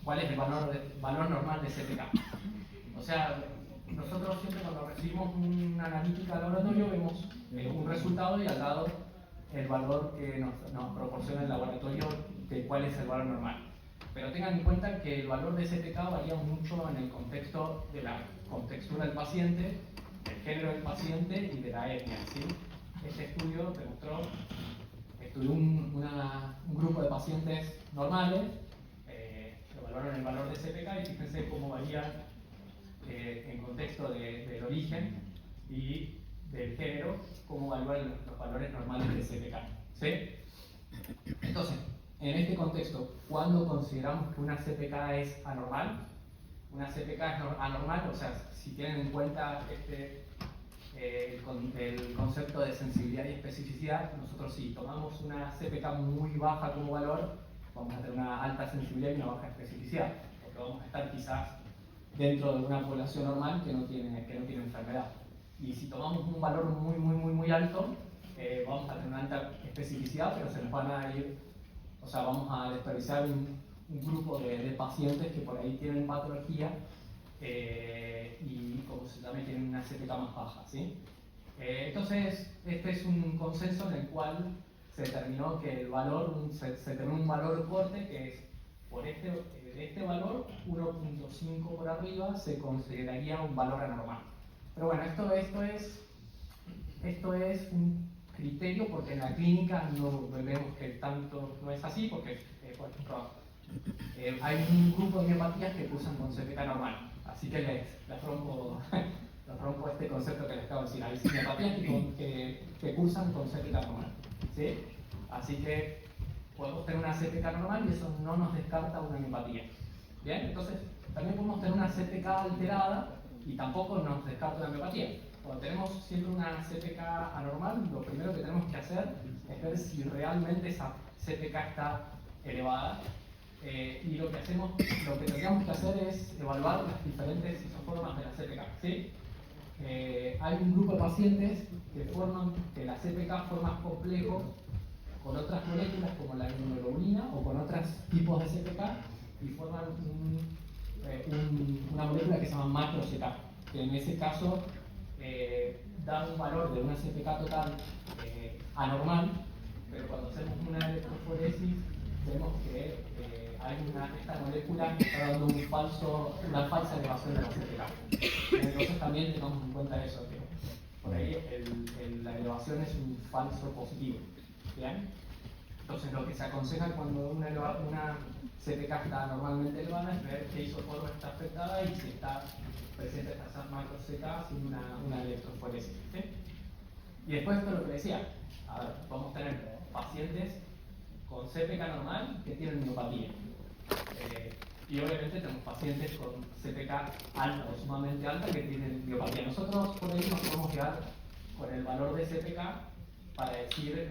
cuál es el valor normal de CPK. O sea, nosotros siempre cuando recibimos una analítica de laboratorio vemos un resultado y al lado el valor que nos proporciona el laboratorio de cuál es el valor normal. Pero tengan en cuenta que el valor de CPK varía mucho en el contexto de la contextura del paciente, del género del paciente y de la etnia, ¿sí? Este estudio estudió un grupo de pacientes normales, evaluaron el valor de CPK y fíjense cómo varía en contexto del origen y del género, cómo evalúan los valores normales de CPK, ¿sí? Entonces, En este contexto, ¿cuándo consideramos que una CPK es anormal? Una CPK es anormal, o sea, si tienen en cuenta el concepto de sensibilidad y especificidad, nosotros si tomamos una CPK muy baja como valor, vamos a tener una alta sensibilidad y una baja especificidad, porque vamos a estar quizás dentro de una población normal que no tiene enfermedad. Y si tomamos un valor muy alto, vamos a tener una alta especificidad, pero se nos van a ir, o sea, vamos a desperdiciar un grupo de pacientes que por ahí tienen patología y como se llama tienen una CPK más baja, ¿sí? Entonces, este es un consenso en el cual se determinó que el valor, se determinó un valor corte que es por este valor 1.5 por arriba se consideraría un valor anormal. Pero bueno, esto es un criterio porque en la clínica no vemos que tanto no es así porque por ejemplo, hay un grupo de miopatías que cursan con CPK normal, así que les rompo este concepto que les acabo de decir. Hay miopatías que cursan con CPK normal, ¿sí? Así que podemos tener una CPK normal y eso no nos descarta una miopatía. Bien, entonces también podemos tener una CPK alterada y tampoco nos descarta una miopatía. Cuando tenemos siempre una CPK anormal, lo primero que tenemos que hacer es ver si realmente esa CPK está elevada. Y lo que tendríamos que hacer es evaluar las diferentes isoformas de la CPK, ¿sí? Hay un grupo de pacientes que la CPK forma complejos con otras moléculas como la inmunoglobulina o con otros tipos de CPK y forman una molécula que se llama macro-CK, que en ese caso da un valor de una CPK total anormal, pero cuando hacemos una electroforesis vemos que esta molécula está dando una falsa elevación de la CPK. Entonces también tengamos en cuenta eso, que por ahí la elevación es un falso positivo. ¿Bien? Entonces lo que se aconseja cuando una CPK está normalmente elevada es ver qué isoforma está afectada y si está presente esta macro CK sin una electroforesis. ¿Sí? Y después esto es lo que decía, a ver, podemos tener pacientes con CPK normal que tienen miopatía. Y obviamente tenemos pacientes con CPK alta o sumamente alta que tienen miopatía. Nosotros por ahí nos podemos quedar con el valor de CPK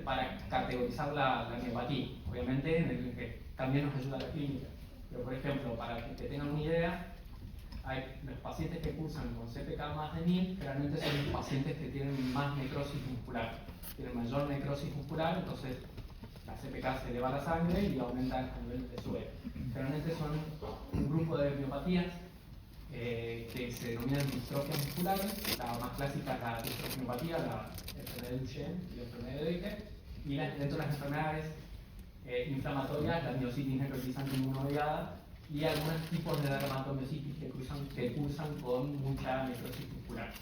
para categorizar la miopatía. Obviamente en el que también nos ayuda la clínica. Pero por ejemplo, para que tengan una idea, los pacientes que cursan con CPK más de 1000 generalmente son los pacientes que tienen más necrosis muscular. Tienen mayor necrosis muscular, entonces la CPK se eleva a la sangre y aumenta a nivel de suero. Generalmente son un grupo de miopatías que se denominan distrofias musculares. La más clásica es la distrofiopatía, la enfermedad de Duchenne y la enfermedad de Becker. Y dentro de las enfermedades inflamatorias, la miositis necrotizante inmunomediada y algunos tipos de dermatomiositis que cursan con mucha necrosis muscular.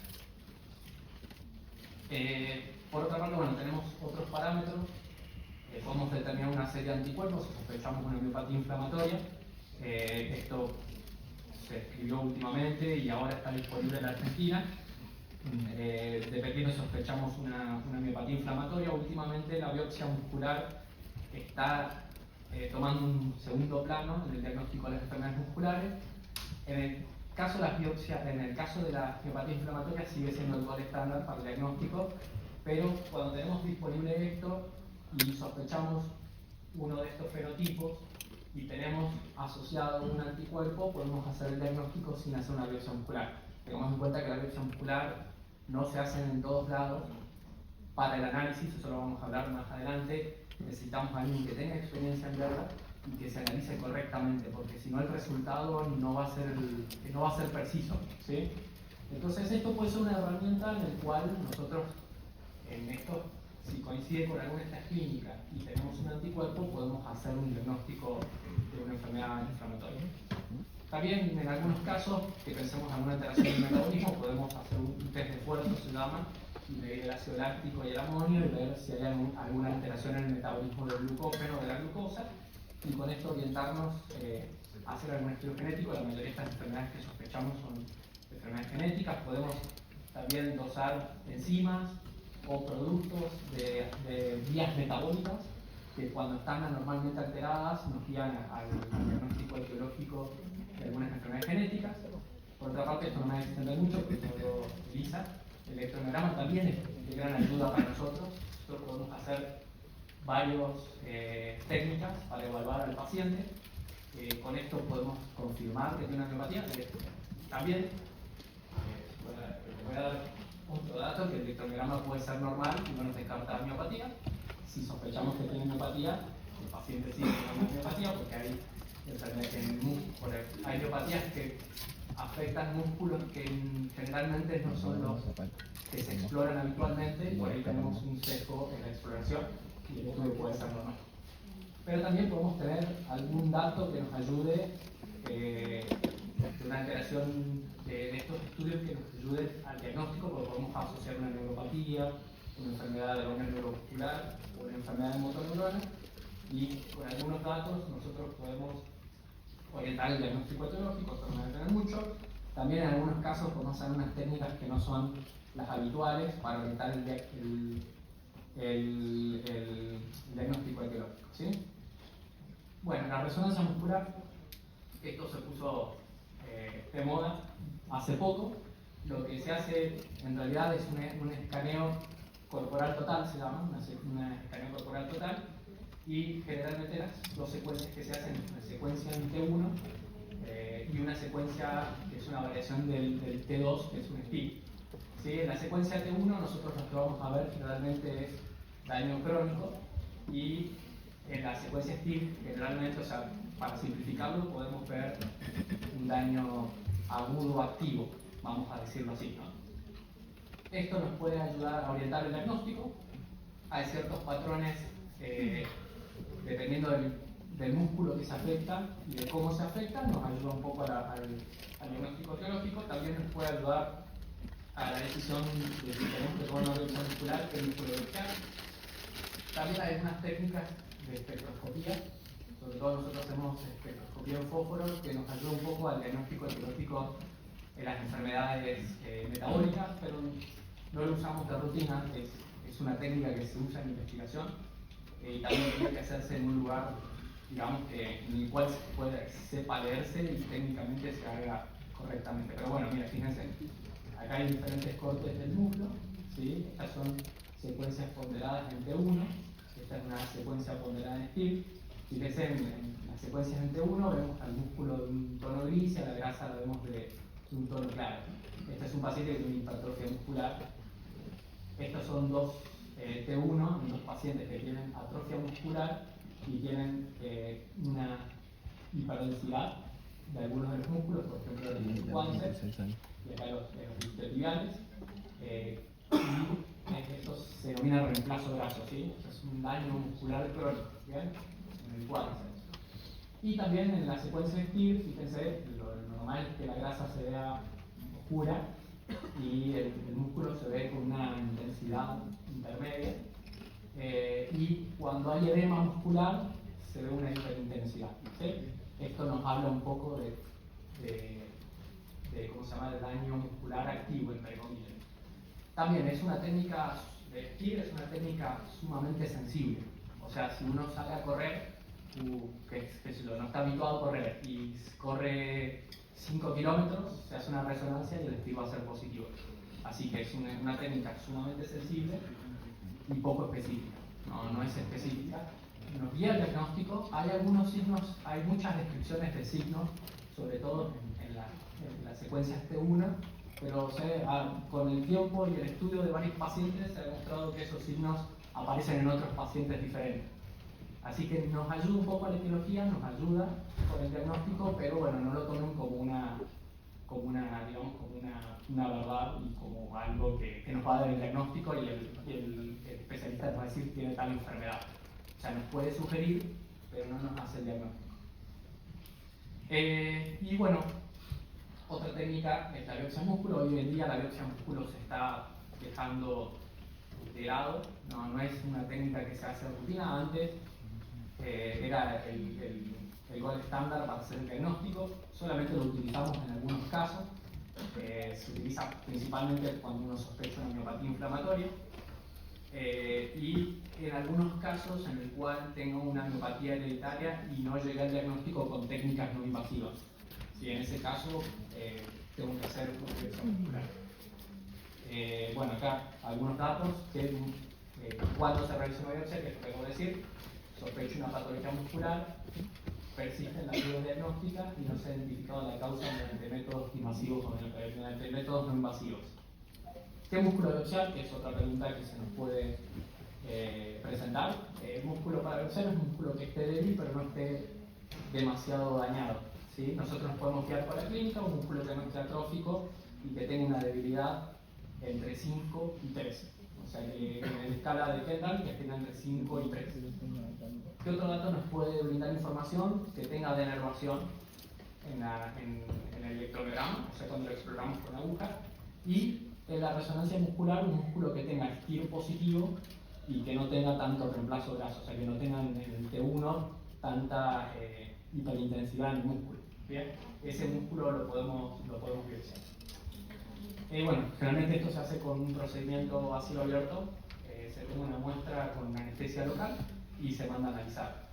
Por otra parte, bueno, tenemos otros parámetros. Podemos determinar una serie de anticuerpos si sospechamos una miopatía inflamatoria. Esto se escribió últimamente y ahora está disponible en la Argentina. Dependiendo si sospechamos una miopatía inflamatoria, últimamente la biopsia muscular está tomando un segundo plano en el diagnóstico de las enfermedades musculares. En el caso de la miopatía inflamatoria sigue siendo el gol estándar para el diagnóstico, pero cuando tenemos disponible esto y sospechamos uno de estos fenotipos y tenemos asociado un anticuerpo, podemos hacer el diagnóstico sin hacer una biopsia muscular. Tengamos en cuenta que la biopsia muscular no se hace en todos lados. Para el análisis, eso lo vamos a hablar más adelante, necesitamos a alguien que tenga experiencia en verla y que se analice correctamente, porque si no el resultado no va a ser preciso, ¿sí? Entonces esto puede ser una herramienta en la cual nosotros, si coincide con alguna de estas clínicas y tenemos un anticuerpo, podemos hacer un diagnóstico de una enfermedad inflamatoria. También en algunos casos que pensemos en alguna alteración del metabolismo, podemos hacer un test de esfuerzo, se llama, y medir el ácido láctico y el amonio y ver si hay alguna alteración en el metabolismo del glucógeno o de la glucosa, y con esto orientarnos a hacer algún estudio genético. La mayoría de estas enfermedades que sospechamos son enfermedades genéticas. Podemos también dosar enzimas o productos de vías metabólicas que cuando están anormalmente alteradas nos guían al diagnóstico etiológico de algunas enfermedades genéticas. Por otra parte, esto no me va a extender mucho, porque todo Elisa, el electromiograma también es de gran ayuda para nosotros. Nosotros podemos hacer varias técnicas para evaluar al paciente. Con esto podemos confirmar que tiene una miopatía. También voy a dar otro dato, que el electromiograma puede ser normal y no nos descarta la miopatía. Si sospechamos que tiene miopatía, el paciente sigue teniendo miopatía, porque hay enfermedades en el músculo, hay miopatías que afectan músculos que generalmente no son los que se exploran habitualmente, y por ahí tenemos un sesgo en la exploración y el estudio puede ser normal. Pero también podemos tener algún dato que nos ayude de una alteración de estos estudios que nos ayuden al diagnóstico, porque podemos asociar una neuropatía, una enfermedad de la unión neuromuscular o una enfermedad de motoneurona, y con algunos datos nosotros podemos orientar el diagnóstico etiológico. Esto no va a tener mucho. También en algunos casos podemos hacer unas técnicas que no son las habituales para orientar el diagnóstico etiológico, ¿sí? Bueno, la resonancia muscular, esto se puso de moda hace poco. Lo que se hace en realidad es un escaneo corporal total, se llama, un escaneo corporal total, y generalmente las dos secuencias que se hacen es una secuencia en T1 y una secuencia que es una variación del T2, que es un STIR. ¿Sí? En la secuencia T1 nosotros lo que vamos a ver generalmente es daño crónico, y en la secuencia STIR generalmente, o sea, para simplificarlo, podemos ver un daño agudo activo, vamos a decirlo así, ¿no? Esto nos puede ayudar a orientar el diagnóstico. Hay ciertos patrones, dependiendo del músculo que se afecta y de cómo se afecta, nos ayuda un poco al diagnóstico etiológico. También nos puede ayudar a la decisión de si tenemos que tomar una biopsia muscular que el músculo biopsiar. También hay algunas técnicas de espectroscopía, sobre todo nosotros hacemos espectroscopía en fósforo, que nos ayuda un poco al diagnóstico etiológico en las enfermedades metabólicas, pero no lo usamos de rutina, es una técnica que se usa en investigación y también tiene que hacerse en un lugar, digamos, en el cual sepa leerse y técnicamente se haga correctamente. Pero bueno, mira, fíjense, acá hay diferentes cortes del muslo, ¿sí? Estas son secuencias ponderadas en T1, esta es una secuencia ponderada en STIR. Fíjense, en las secuencias en T1 vemos al músculo de un tono gris y a la grasa la vemos de un tono claro. Este es un paciente que tiene hipertrofia muscular. Estos son dos T1 en dos pacientes que tienen atrofia muscular y tienen una hiperdensidad de algunos de los músculos, por ejemplo el cuádriceps y acá los isquiotibiales. Y esto se denomina reemplazo graso, ¿sí? Esto es un daño muscular crónico, ¿bien? En el cuádriceps. Y también en la secuencia STIR, fíjense, lo normal es que la grasa se vea oscura y el músculo se ve con una intensidad intermedia. Y cuando hay edema muscular se ve una hiperintensidad, ¿sí? Esto nos habla un poco de ¿cómo se llama?, el daño muscular activo, entre comillas. También es una técnica de STIR, es una técnica sumamente sensible. O sea, si uno sale a correr, que no está habituado a correr y corre 5 kilómetros, se hace una resonancia y el STIR va a ser positivo. Así que es una técnica sumamente sensible y poco específica. No es específica. Nos guía el diagnóstico. Hay algunos signos, hay muchas descripciones de signos, sobre todo en las secuencias T1, pero con el tiempo y el estudio de varios pacientes se ha demostrado que esos signos aparecen en otros pacientes diferentes. Así que nos ayuda un poco a la etiología, nos ayuda con el diagnóstico, pero bueno, no lo tomen como una verdad y como algo que nos va a dar el diagnóstico y el especialista nos va a decir tiene tal enfermedad. O sea, nos puede sugerir, pero no nos hace el diagnóstico. Y bueno, otra técnica es la biopsia músculo. Hoy en día la biopsia músculo se está dejando de lado, no es una técnica que se hace rutina. Antes era el gol estándar para hacer el diagnóstico, solamente lo utilizamos en algunos casos. Se utiliza principalmente cuando uno sospecha una miopatía inflamatoria. y en algunos casos en el cual tengo una miopatía hereditaria y no llegué al diagnóstico con técnicas no invasivas. Si en ese caso tengo que hacer una biopsia muscular. Bueno, acá algunos datos que cuando se realiza una biopsia, que debo decir, sospecho una patología muscular, persisten las dudas diagnósticas y no se ha identificado la causa mediante métodos invasivos o mediante métodos no invasivos. ¿Qué músculo biopsiar? Que es otra pregunta que se nos puede presentar. El músculo para biopsiar es un músculo que esté débil pero no esté demasiado dañado, ¿sí? Nosotros podemos guiar por la clínica un músculo que no esté atrófico y que tenga una debilidad entre 5 y 3. O sea, que en la escala de Kendall que tenga entre 5 y 3. ¿Qué otro dato nos puede brindar información? Que tenga denervación en el electromiograma, o sea, cuando lo exploramos con aguja, y en la resonancia muscular un músculo que tenga estío positivo y que no tenga tanto reemplazo graso, o sea, que no tenga en el T1 tanta hiperintensidad en el músculo. ¿Bien? Ese músculo lo podemos biopsiar. Bueno, generalmente esto se hace con un procedimiento a cielo abierto, se toma una muestra con anestesia local y se manda a analizar.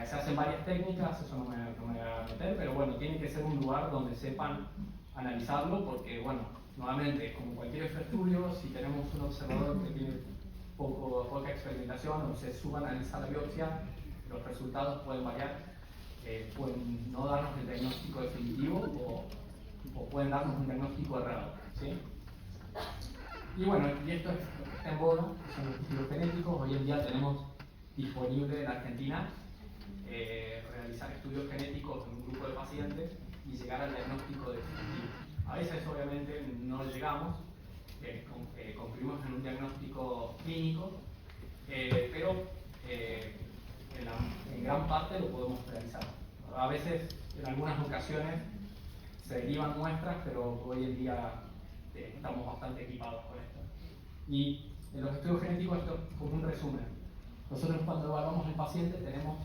Se hacen varias técnicas, eso no me voy a meter, pero bueno, tiene que ser un lugar donde sepan analizarlo, porque bueno, nuevamente, como cualquier estudio, si tenemos un observador que tiene poca experimentación o se suba a analizar la biopsia, los resultados pueden variar, pueden no darnos el diagnóstico definitivo o pueden darnos un diagnóstico errado, ¿sí? Y bueno, y esto está en boga, son los estudios genéticos. Hoy en día tenemos disponible en Argentina realizar estudios genéticos en un grupo de pacientes y llegar al diagnóstico definitivo. A veces obviamente no llegamos, concluimos en un diagnóstico clínico, pero en gran parte lo podemos realizar. A veces, en algunas ocasiones, se derivan muestras, pero hoy en día estamos bastante equipados con esto. Y en los estudios genéticos, esto es como un resumen. Nosotros cuando evaluamos al paciente tenemos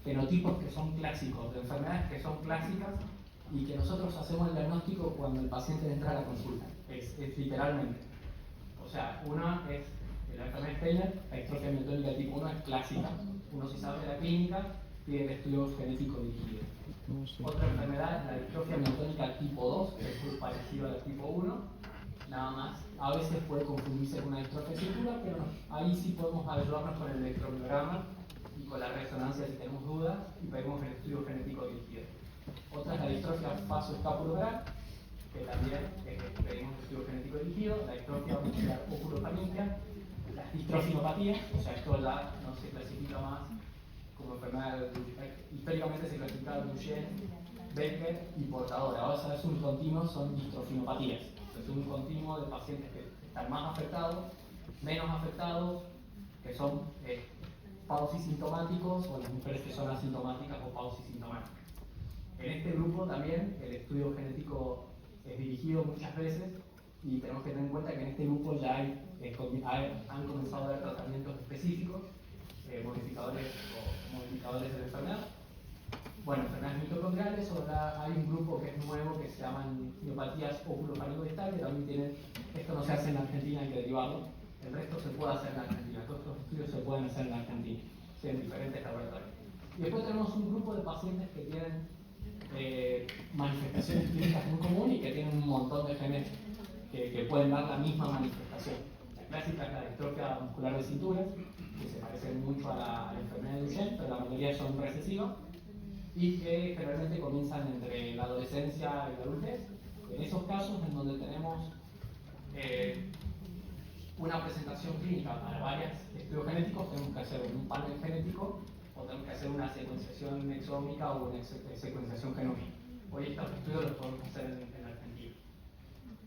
fenotipos que son clásicos, de enfermedades que son clásicas y que nosotros hacemos el diagnóstico cuando el paciente entra a la consulta. Es literalmente. O sea, una es la enfermedad Steiner, la distrofia miotónica tipo 1 es clásica. Uno si sabe de la clínica, tiene el estudio genético dirigido. Otra enfermedad es la distrofia miotónica tipo 2, que es muy parecido a la tipo 1, nada más. A veces puede confundirse con una distrofia circular, pero no. Ahí sí podemos ayudarnos con el electromiograma y con la resonancia si tenemos dudas y pedimos el estudio genético dirigido. Otra es la distrofia facioscapulohumeral, que también pedimos el estudio genético dirigido, la distrofia muscular oculofaringia, las distrofinopatías, o sea, esto ya no se clasifica más como enfermedad, históricamente se clasificaba Duchenne, Becker y portadora. Ahora es un continuo, son distrofinopatías. Es un continuo de pacientes que están más afectados, menos afectados, que son pausisintomáticos, o las mujeres que son asintomáticas o pausisintomáticas. En este grupo también el estudio genético es dirigido muchas veces y tenemos que tener en cuenta que en este grupo ya han comenzado a haber tratamientos específicos, modificadores de la enfermedad. Bueno, enfermedades mitocondriales, ahora hay un grupo que es nuevo que se llaman miopatías oculofaringoidales, que también tienen, esto no se hace en Argentina, hay que derivarlo, el resto se puede hacer en Argentina, todos estos estudios se pueden hacer en Argentina, en diferentes laboratorios. Y después tenemos un grupo de pacientes que tienen manifestaciones clínicas muy comunes y que tienen un montón de genes que pueden dar la misma manifestación. La clásica es la distrofia muscular de cintura, que se parece mucho a la enfermedad de Duchenne, pero la mayoría son recesivas y que generalmente comienzan entre la adolescencia y la adultez. En esos casos en donde tenemos una presentación clínica para varios estudios genéticos, tenemos que hacer un panel genético o tenemos que hacer una secuenciación exómica o una secuenciación genómica. Hoy estos estudios los podemos hacer en Argentina.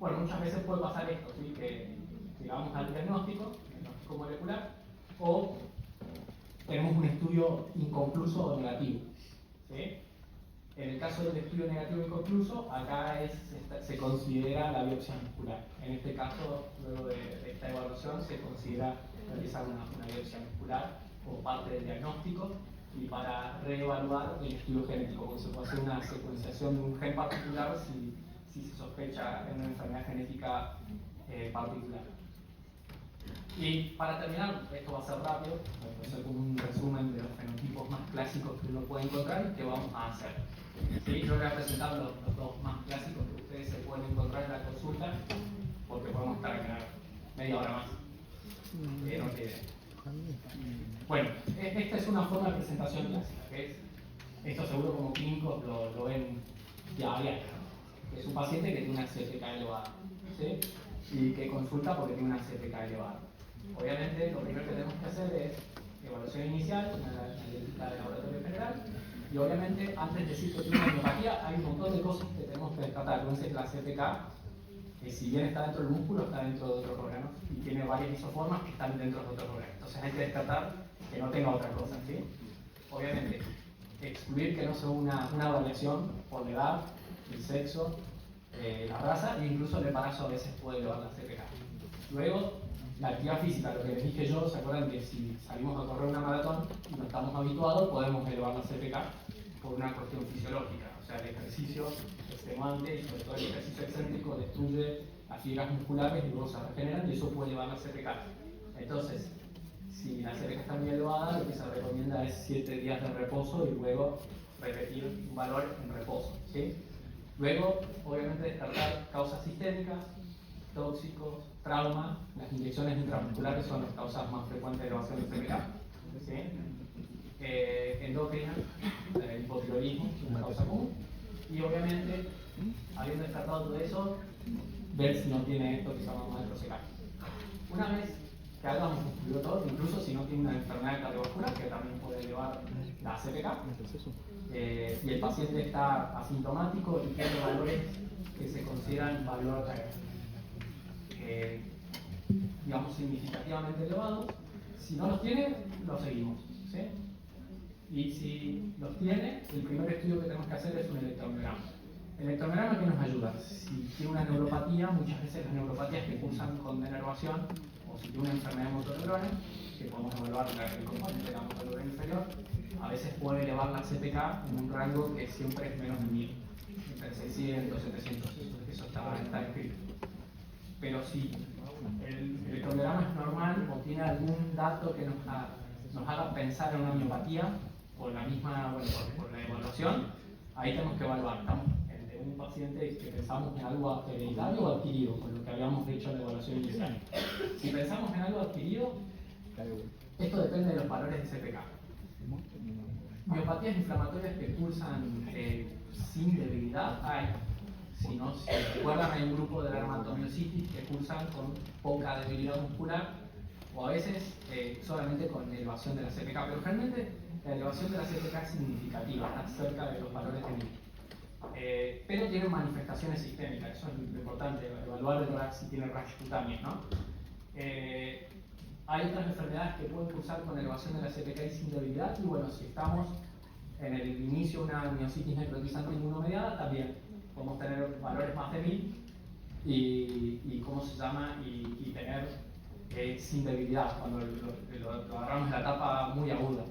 Bueno, muchas veces puede pasar esto, ¿sí? Que llegamos al diagnóstico molecular, o tenemos un estudio inconcluso o negativo, ¿sí? En el caso del estudio negativo inconcluso, acá se considera la biopsia muscular. En este caso, luego de esta evaluación, se considera realizar una biopsia muscular como parte del diagnóstico y para reevaluar el estudio genético, porque se puede hacer una secuenciación de un gen particular si se sospecha en una enfermedad genética particular. Y para terminar, esto va a ser rápido, voy a hacer como un resumen de los fenotipos más clásicos que uno puede encontrar y qué vamos a hacer. ¿Sí? Yo voy a presentar los dos más clásicos que ustedes se pueden encontrar en la consulta, porque podemos estar acá media hora más. No quede. Bueno, esta es una forma de presentación clásica, que es, esto seguro como clínicos lo ven ya a diario, ¿no? Es un paciente que tiene una CPK elevada, ¿sí? Y que consulta porque tiene una CPK elevada. Obviamente, lo primero que tenemos que hacer es evaluación inicial, analítica de laboratorio general, y obviamente, antes de decir que tiene una miopatía, hay un montón de cosas que tenemos que descartar. Entonces, la CPK, que si bien está dentro del músculo, está dentro de otros órganos y tiene varias isoformas que están dentro de otros órganos. Entonces, hay que descartar que no tenga otra cosa, ¿sí? Obviamente, excluir que no sea una variación por la edad, el sexo, la raza e incluso el embarazo a veces puede elevar la CPK. Luego, la actividad física, lo que les dije yo, ¿se acuerdan que si salimos a correr una maratón y no estamos habituados, podemos elevar la CPK por una cuestión fisiológica? O sea, el ejercicio extenuante y sobre todo el ejercicio excéntrico destruye las fibras musculares y luego se regeneran y eso puede elevar la CPK. Entonces, si la CPK está muy elevada, lo que se recomienda es 7 días de reposo y luego repetir un valor en reposo, ¿sí? Luego, obviamente, descartar causas sistémicas, tóxicos, trauma. Las inyecciones intramusculares son las causas más frecuentes de elevación de CPK, ¿sí? Endocrina, hipotiroidismo, es una causa común. Y obviamente, habiendo descartado todo eso, ver si no tiene esto que se llama macrocecal. Una vez que hayamos concluido todo, incluso si no tiene una enfermedad cardiovascular, que también puede elevar la CPK, y el paciente está asintomático y tiene valores que se consideran valor, digamos, significativamente elevados. Si no los tiene, los seguimos, ¿sí? Y si los tiene, el primer estudio que tenemos que hacer es un electromiograma. El electromiograma, ¿qué nos ayuda? Si tiene una neuropatía, muchas veces las neuropatías que cursan con denervación, o si tiene una enfermedad motoneurona, que podemos evaluar el componente de la motoneurona inferior, a veces puede elevar la CPK en un rango que siempre es menos de 1000, entre 600, 700, eso está escrito. Pero si el electromiograma es normal o tiene algún dato que nos haga pensar en una miopatía, por la misma, bueno, por la evaluación, ahí tenemos que evaluar. Estamos de un paciente que pensamos en algo hereditario o adquirido, con lo que habíamos dicho en la evaluación inicial. Si pensamos en algo adquirido, esto depende de los valores de CPK. Miopatías inflamatorias que cursan sin debilidad hay. Si recuerdan, hay un grupo de dermatomiositis que cursan con poca debilidad muscular o a veces solamente con elevación de la CPK, pero realmente la elevación de la CPK es significativa, está cerca de los valores de 1000. Pero tienen manifestaciones sistémicas, eso es lo importante, evaluar el rash, si tiene rash cutáneo, ¿no? Hay otras enfermedades que pueden cursar con elevación de la CPK y sin debilidad, y bueno, si estamos en el inicio de una miositis necrotizante inmunomediada, también podemos tener valores más de 1000 y ¿cómo se llama? Y tener sin debilidad, cuando lo agarramos en la etapa muy aguda.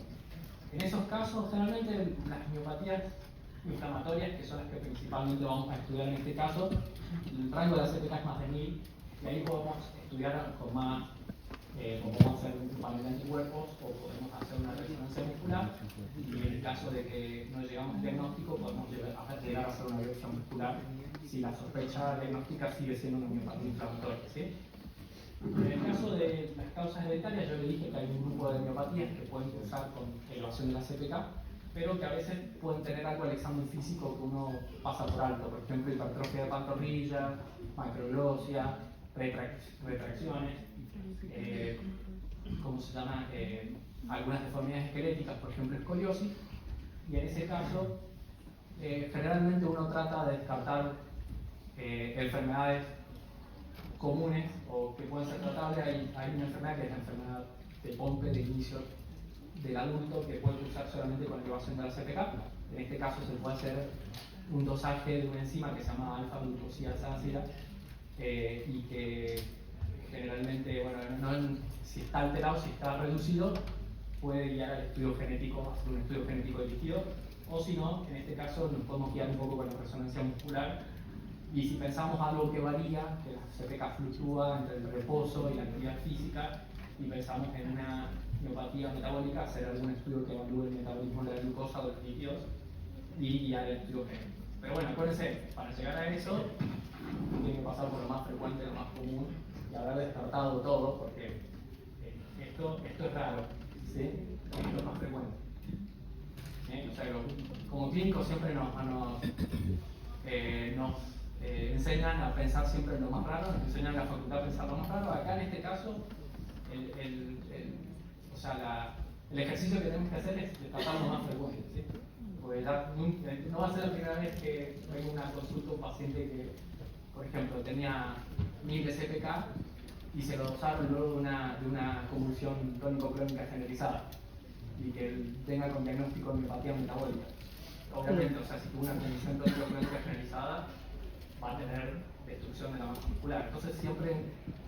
En esos casos, generalmente las miopatías inflamatorias, que son las que principalmente vamos a estudiar en este caso, el rango de la CPK es más de 1000, y ahí podemos estudiar con más, o podemos hacer un panel de anticuerpos, o podemos hacer una resonancia muscular, y en el caso de que no llegamos al diagnóstico, podemos llegar a hacer una biopsia muscular si la sospecha diagnóstica sigue siendo una miopatía inflamatoria, ¿sí? En el caso de las causas hereditarias, yo le dije que hay un grupo de miopatías que pueden cursar con elevación de la CPK, pero que a veces pueden tener algo al examen físico que uno pasa por alto, por ejemplo, hipertrofia de pantorrilla, macroglosia, retracciones, ¿cómo se llama? Algunas deformidades esqueléticas, por ejemplo, escoliosis, y en ese caso, generalmente uno trata de descartar enfermedades comunes o que pueden ser tratables. Hay una enfermedad que es la enfermedad de Pompe de inicio del adulto que puede cursar solamente con elevación de la CPK. En este caso se puede hacer un dosaje de una enzima que se llama alfa-glucosidasa ácida y que generalmente, bueno, si está alterado, si está reducido, puede guiar al estudio genético, hacer un estudio genético dirigido, o si no, en este caso nos podemos guiar un poco con la resonancia muscular. Y si pensamos algo que varía, que la CPK fluctúa entre el reposo y la actividad física, y pensamos en una miopatía metabólica, hacer algún estudio que evalúe el metabolismo de la glucosa o de los líquidos y guiar el estudio génico. Pero bueno, acuérdense, para llegar a eso, tiene que pasar por lo más frecuente, lo más común, y haber descartado todo, porque esto es raro, ¿sí? Esto es más frecuente. O sea, como clínicos siempre nos enseñan a pensar siempre en lo más raro, nos enseñan la facultad a pensar lo más raro. Acá en este caso, el ejercicio que tenemos que hacer es tratar lo más frecuente, ¿sí? Porque ya no va a ser la primera vez que venga una consulta un paciente que, por ejemplo, tenía 1000 de CPK y se lo dosaron luego de una convulsión tónico-clónica generalizada y que él venga con diagnóstico de miopatía metabólica. Obviamente, o sea, si tuvo una convulsión tónico-clónica generalizada, va a tener destrucción de la masa muscular. Entonces, siempre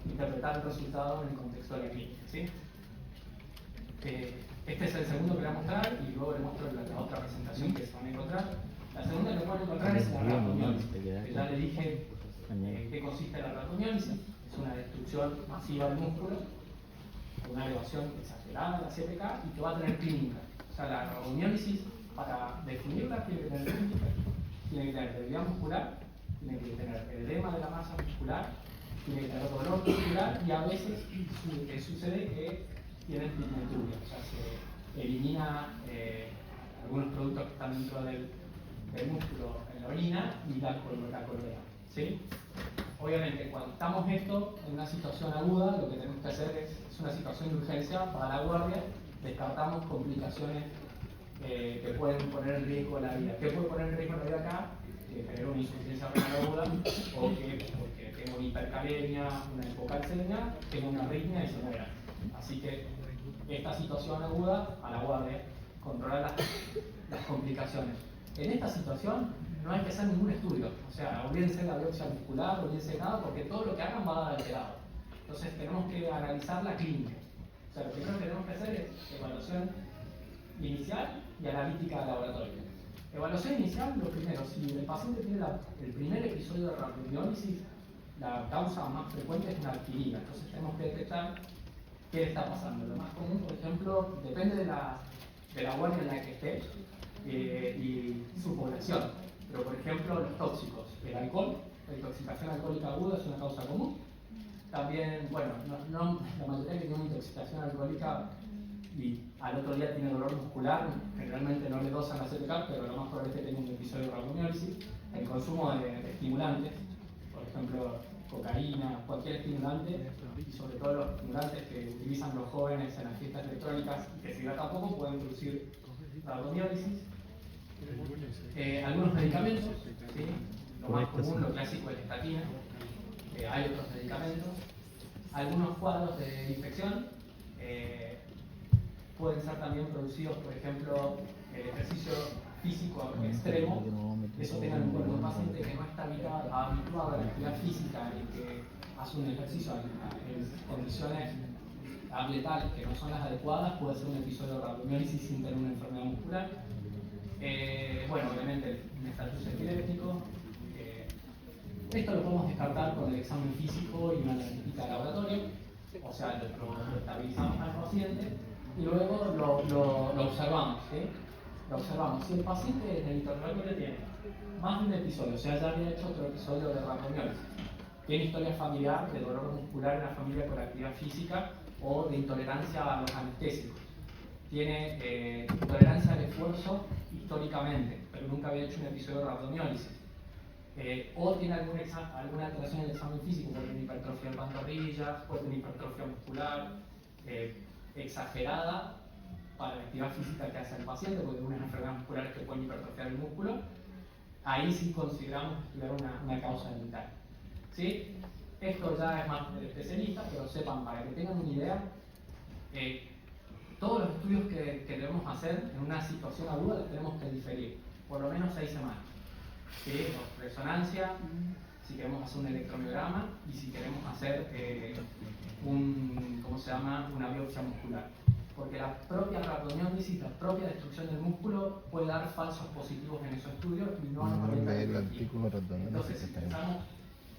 interpretar el resultado en el contexto de la clínica, ¿sí? Este es el segundo que voy a mostrar y luego les muestro la otra presentación que se van a encontrar. La segunda que van a encontrar es la rhabdomiólisis, que ya le dije qué consiste la rhabdomiólisis. Es una destrucción masiva del músculo, una elevación exagerada de la CPK y que va a tener clínica. O sea, la rhabdomiólisis, para definirla, tiene que tener clínica, tiene que tener debilidad muscular, tiene que tener edema de la masa muscular, tiene que tener dolor muscular y a veces sucede que tienen pigmenturia, o sea, se elimina algunos productos que están dentro del músculo en la orina y la correa, ¿sí? Obviamente, cuando estamos en una situación aguda, lo que tenemos que hacer es una situación de urgencia para la guardia, descartamos complicaciones que pueden poner en riesgo la vida. ¿Qué puede poner en riesgo la vida acá? Que genera una insuficiencia renal aguda o que porque tengo una hipercalemia, una hipocalcemia, tengo una arritmia y se muera. Así que esta situación aguda, a la guardia, controlar las complicaciones. En esta situación no hay que hacer ningún estudio, o sea, olvídense de la biopsia muscular, olvídense de nada, porque todo lo que hagan va a dar alterado. Entonces tenemos que analizar la clínica. O sea, lo primero que tenemos que hacer es evaluación inicial y analítica de laboratorio. Evaluación inicial, lo primero, si el paciente tiene el primer episodio de rhabdomiólisis, la causa más frecuente es una adquirida. Entonces tenemos que detectar qué le está pasando. Lo más común, por ejemplo, depende de la guardia en la que esté y su población. Pero, por ejemplo, los tóxicos, el alcohol, la intoxicación alcohólica aguda es una causa común. También, bueno, la mayoría que tiene una intoxicación alcohólica y al otro día tiene dolor muscular, generalmente no le dosan la CPK, pero lo más probable es que tenga un episodio de rhabdomiólisis. El consumo de estimulantes, por ejemplo, cocaína, cualquier estimulante, y sobre todo los estimulantes que utilizan los jóvenes en las fiestas electrónicas y que se hidratan poco, pueden producir rhabdomiólisis. Algunos medicamentos, ¿sí? Lo más común, lo clásico es la estatina. Hay otros medicamentos. Algunos cuadros de infección pueden ser también producidos, por ejemplo, el ejercicio físico extremo. Eso tengan en cuenta, un paciente que no está habituado a la actividad física y que hace un ejercicio en condiciones ambientales que no son las adecuadas, puede ser un episodio de rhabdomiólisis sin tener una enfermedad muscular. Bueno, obviamente un estatus epiléptico. Esto lo podemos descartar con el examen físico y una analítica de laboratorio, o sea, lo estabilizamos al paciente y luego lo observamos, ¿sí? Lo observamos. Si el paciente en el interrogatorio tiene más de un episodio, o sea, ya había hecho otro episodio de rhabdomiólisis, tiene historia familiar de dolor muscular en la familia con actividad física o de intolerancia a los anestésicos, tiene intolerancia al esfuerzo históricamente, pero nunca había hecho un episodio de rhabdomiólisis, o tiene alguna alteración en el examen físico, puede tener hipertrofia de pantorrillas, puede tener hipertrofia muscular exagerada para la actividad física que hace el paciente, porque hay unas enfermedades musculares que pueden hipertrofiar el músculo. Ahí sí consideramos estudiar una causa dental, ¿sí? Esto ya es más de especialista, pero sepan, para que tengan una idea, todos los estudios que debemos hacer en una situación aguda los tenemos que diferir, por lo menos 6 semanas. ¿Sí? Resonancia, si queremos hacer un electromiograma y si queremos hacer una biopsia muscular. Porque la propia rhabdomiólisis, la propia destrucción del músculo puede dar falsos positivos en esos estudios y no nos orienta. El artículo rhabdomiólisis. Entonces, si pensamos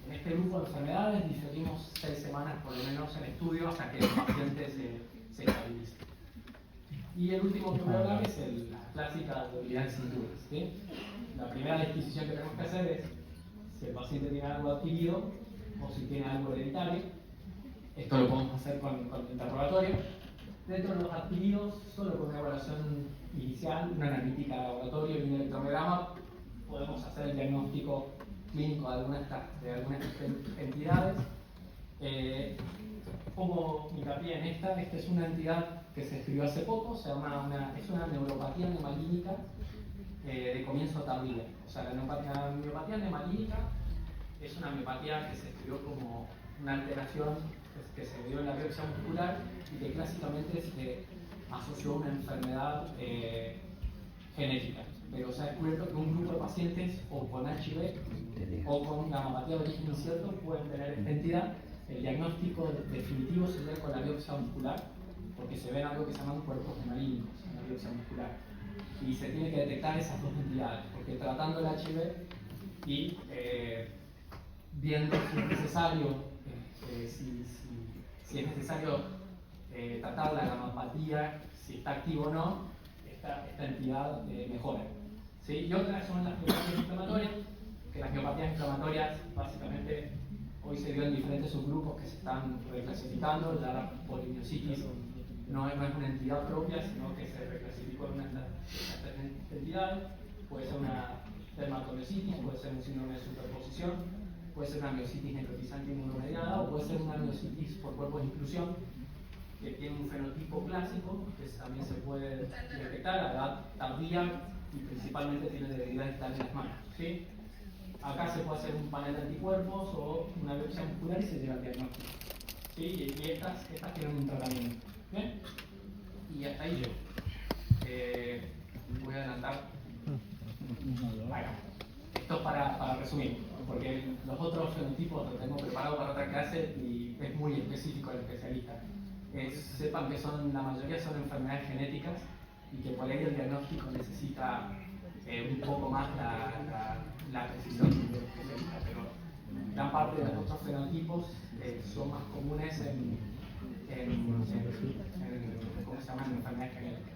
En este grupo de enfermedades diferimos 6 semanas por lo menos en estudio hasta que el paciente se estabilice. Y el último que voy a hablar es la clásica debilidad de cintura, ¿sí? La primera disquisición que tenemos que hacer es si el paciente tiene algo adquirido o si tiene algo hereditario. Esto lo podemos hacer con el interrogatorio. Dentro de los adquiridos, solo con una evaluación inicial, una analítica de laboratorio y un electromiograma, podemos hacer el diagnóstico clínico de algunas de estas entidades. Pongo hincapié en esta es una entidad que se escribió hace poco, es una neuropatía nemalínica de comienzo tardío. O sea, la neuropatía nemalínica es una miopatía que se escribió como una alteración que se dio en la biopsia muscular y que clásicamente se asoció a una enfermedad genética. Pero se ha descubierto que un grupo de pacientes o con HIV o con gamapatía de origen incierto pueden tener esta entidad. El diagnóstico definitivo se ve con la biopsia muscular, porque se ven algo que se llaman cuerpos nemalínicos en la biopsia muscular. Y se tiene que detectar esas dos entidades, porque tratando el HIV y viendo si es necesario, si es necesario tratar la gamapatía, si está activo o no, esta entidad mejora. ¿Sí? Y otras son las miopatías inflamatorias, que las miopatías inflamatorias básicamente hoy se dio en diferentes subgrupos que se están reclasificando. La polimiositis no es una entidad propia, sino que se reclasificó en una de estas entidades. Puede ser una dermatomiositis, puede ser un síndrome de superposición, puede ser una miositis necrotizante inmunomediada o puede ser una miositis por cuerpos de inclusión que tiene un fenotipo clásico que también se puede detectar a edad tardía y principalmente tiene debilidad digital en las manos. ¿Sí? Acá se puede hacer un panel de anticuerpos o una biopsia muscular y se llega al diagnóstico. ¿Sí? Y estas tienen un tratamiento. ¿Bien? Y hasta ahí yo. Voy a adelantar. Acá. Esto es para resumir, porque los otros fenotipos los tengo preparados para otra clase y es muy específico el especialista. Sepan que la mayoría son enfermedades genéticas y que por ahí el diagnóstico necesita un poco más la precisión del especialista, pero gran parte de los otros fenotipos son más comunes en ¿cómo se llaman? Enfermedades genéticas.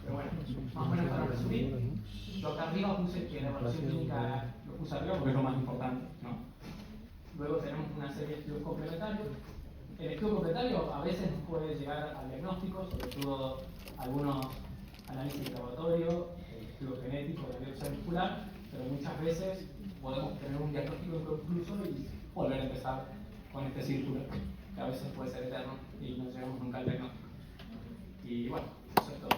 Pero bueno, más o menos para resumir, lo que arriba puse que la evaluación clínica lo puse arriba porque es lo más importante, ¿no? Luego tenemos una serie de estudios complementarios. El estudio complementario a veces nos puede llegar al diagnóstico, sobre todo algunos análisis de laboratorio, el estudio genético, la biopsia muscular, pero muchas veces podemos tener un diagnóstico inconcluso y volver a empezar con este círculo, que a veces puede ser eterno y no llegamos nunca al diagnóstico. Y bueno, eso es todo.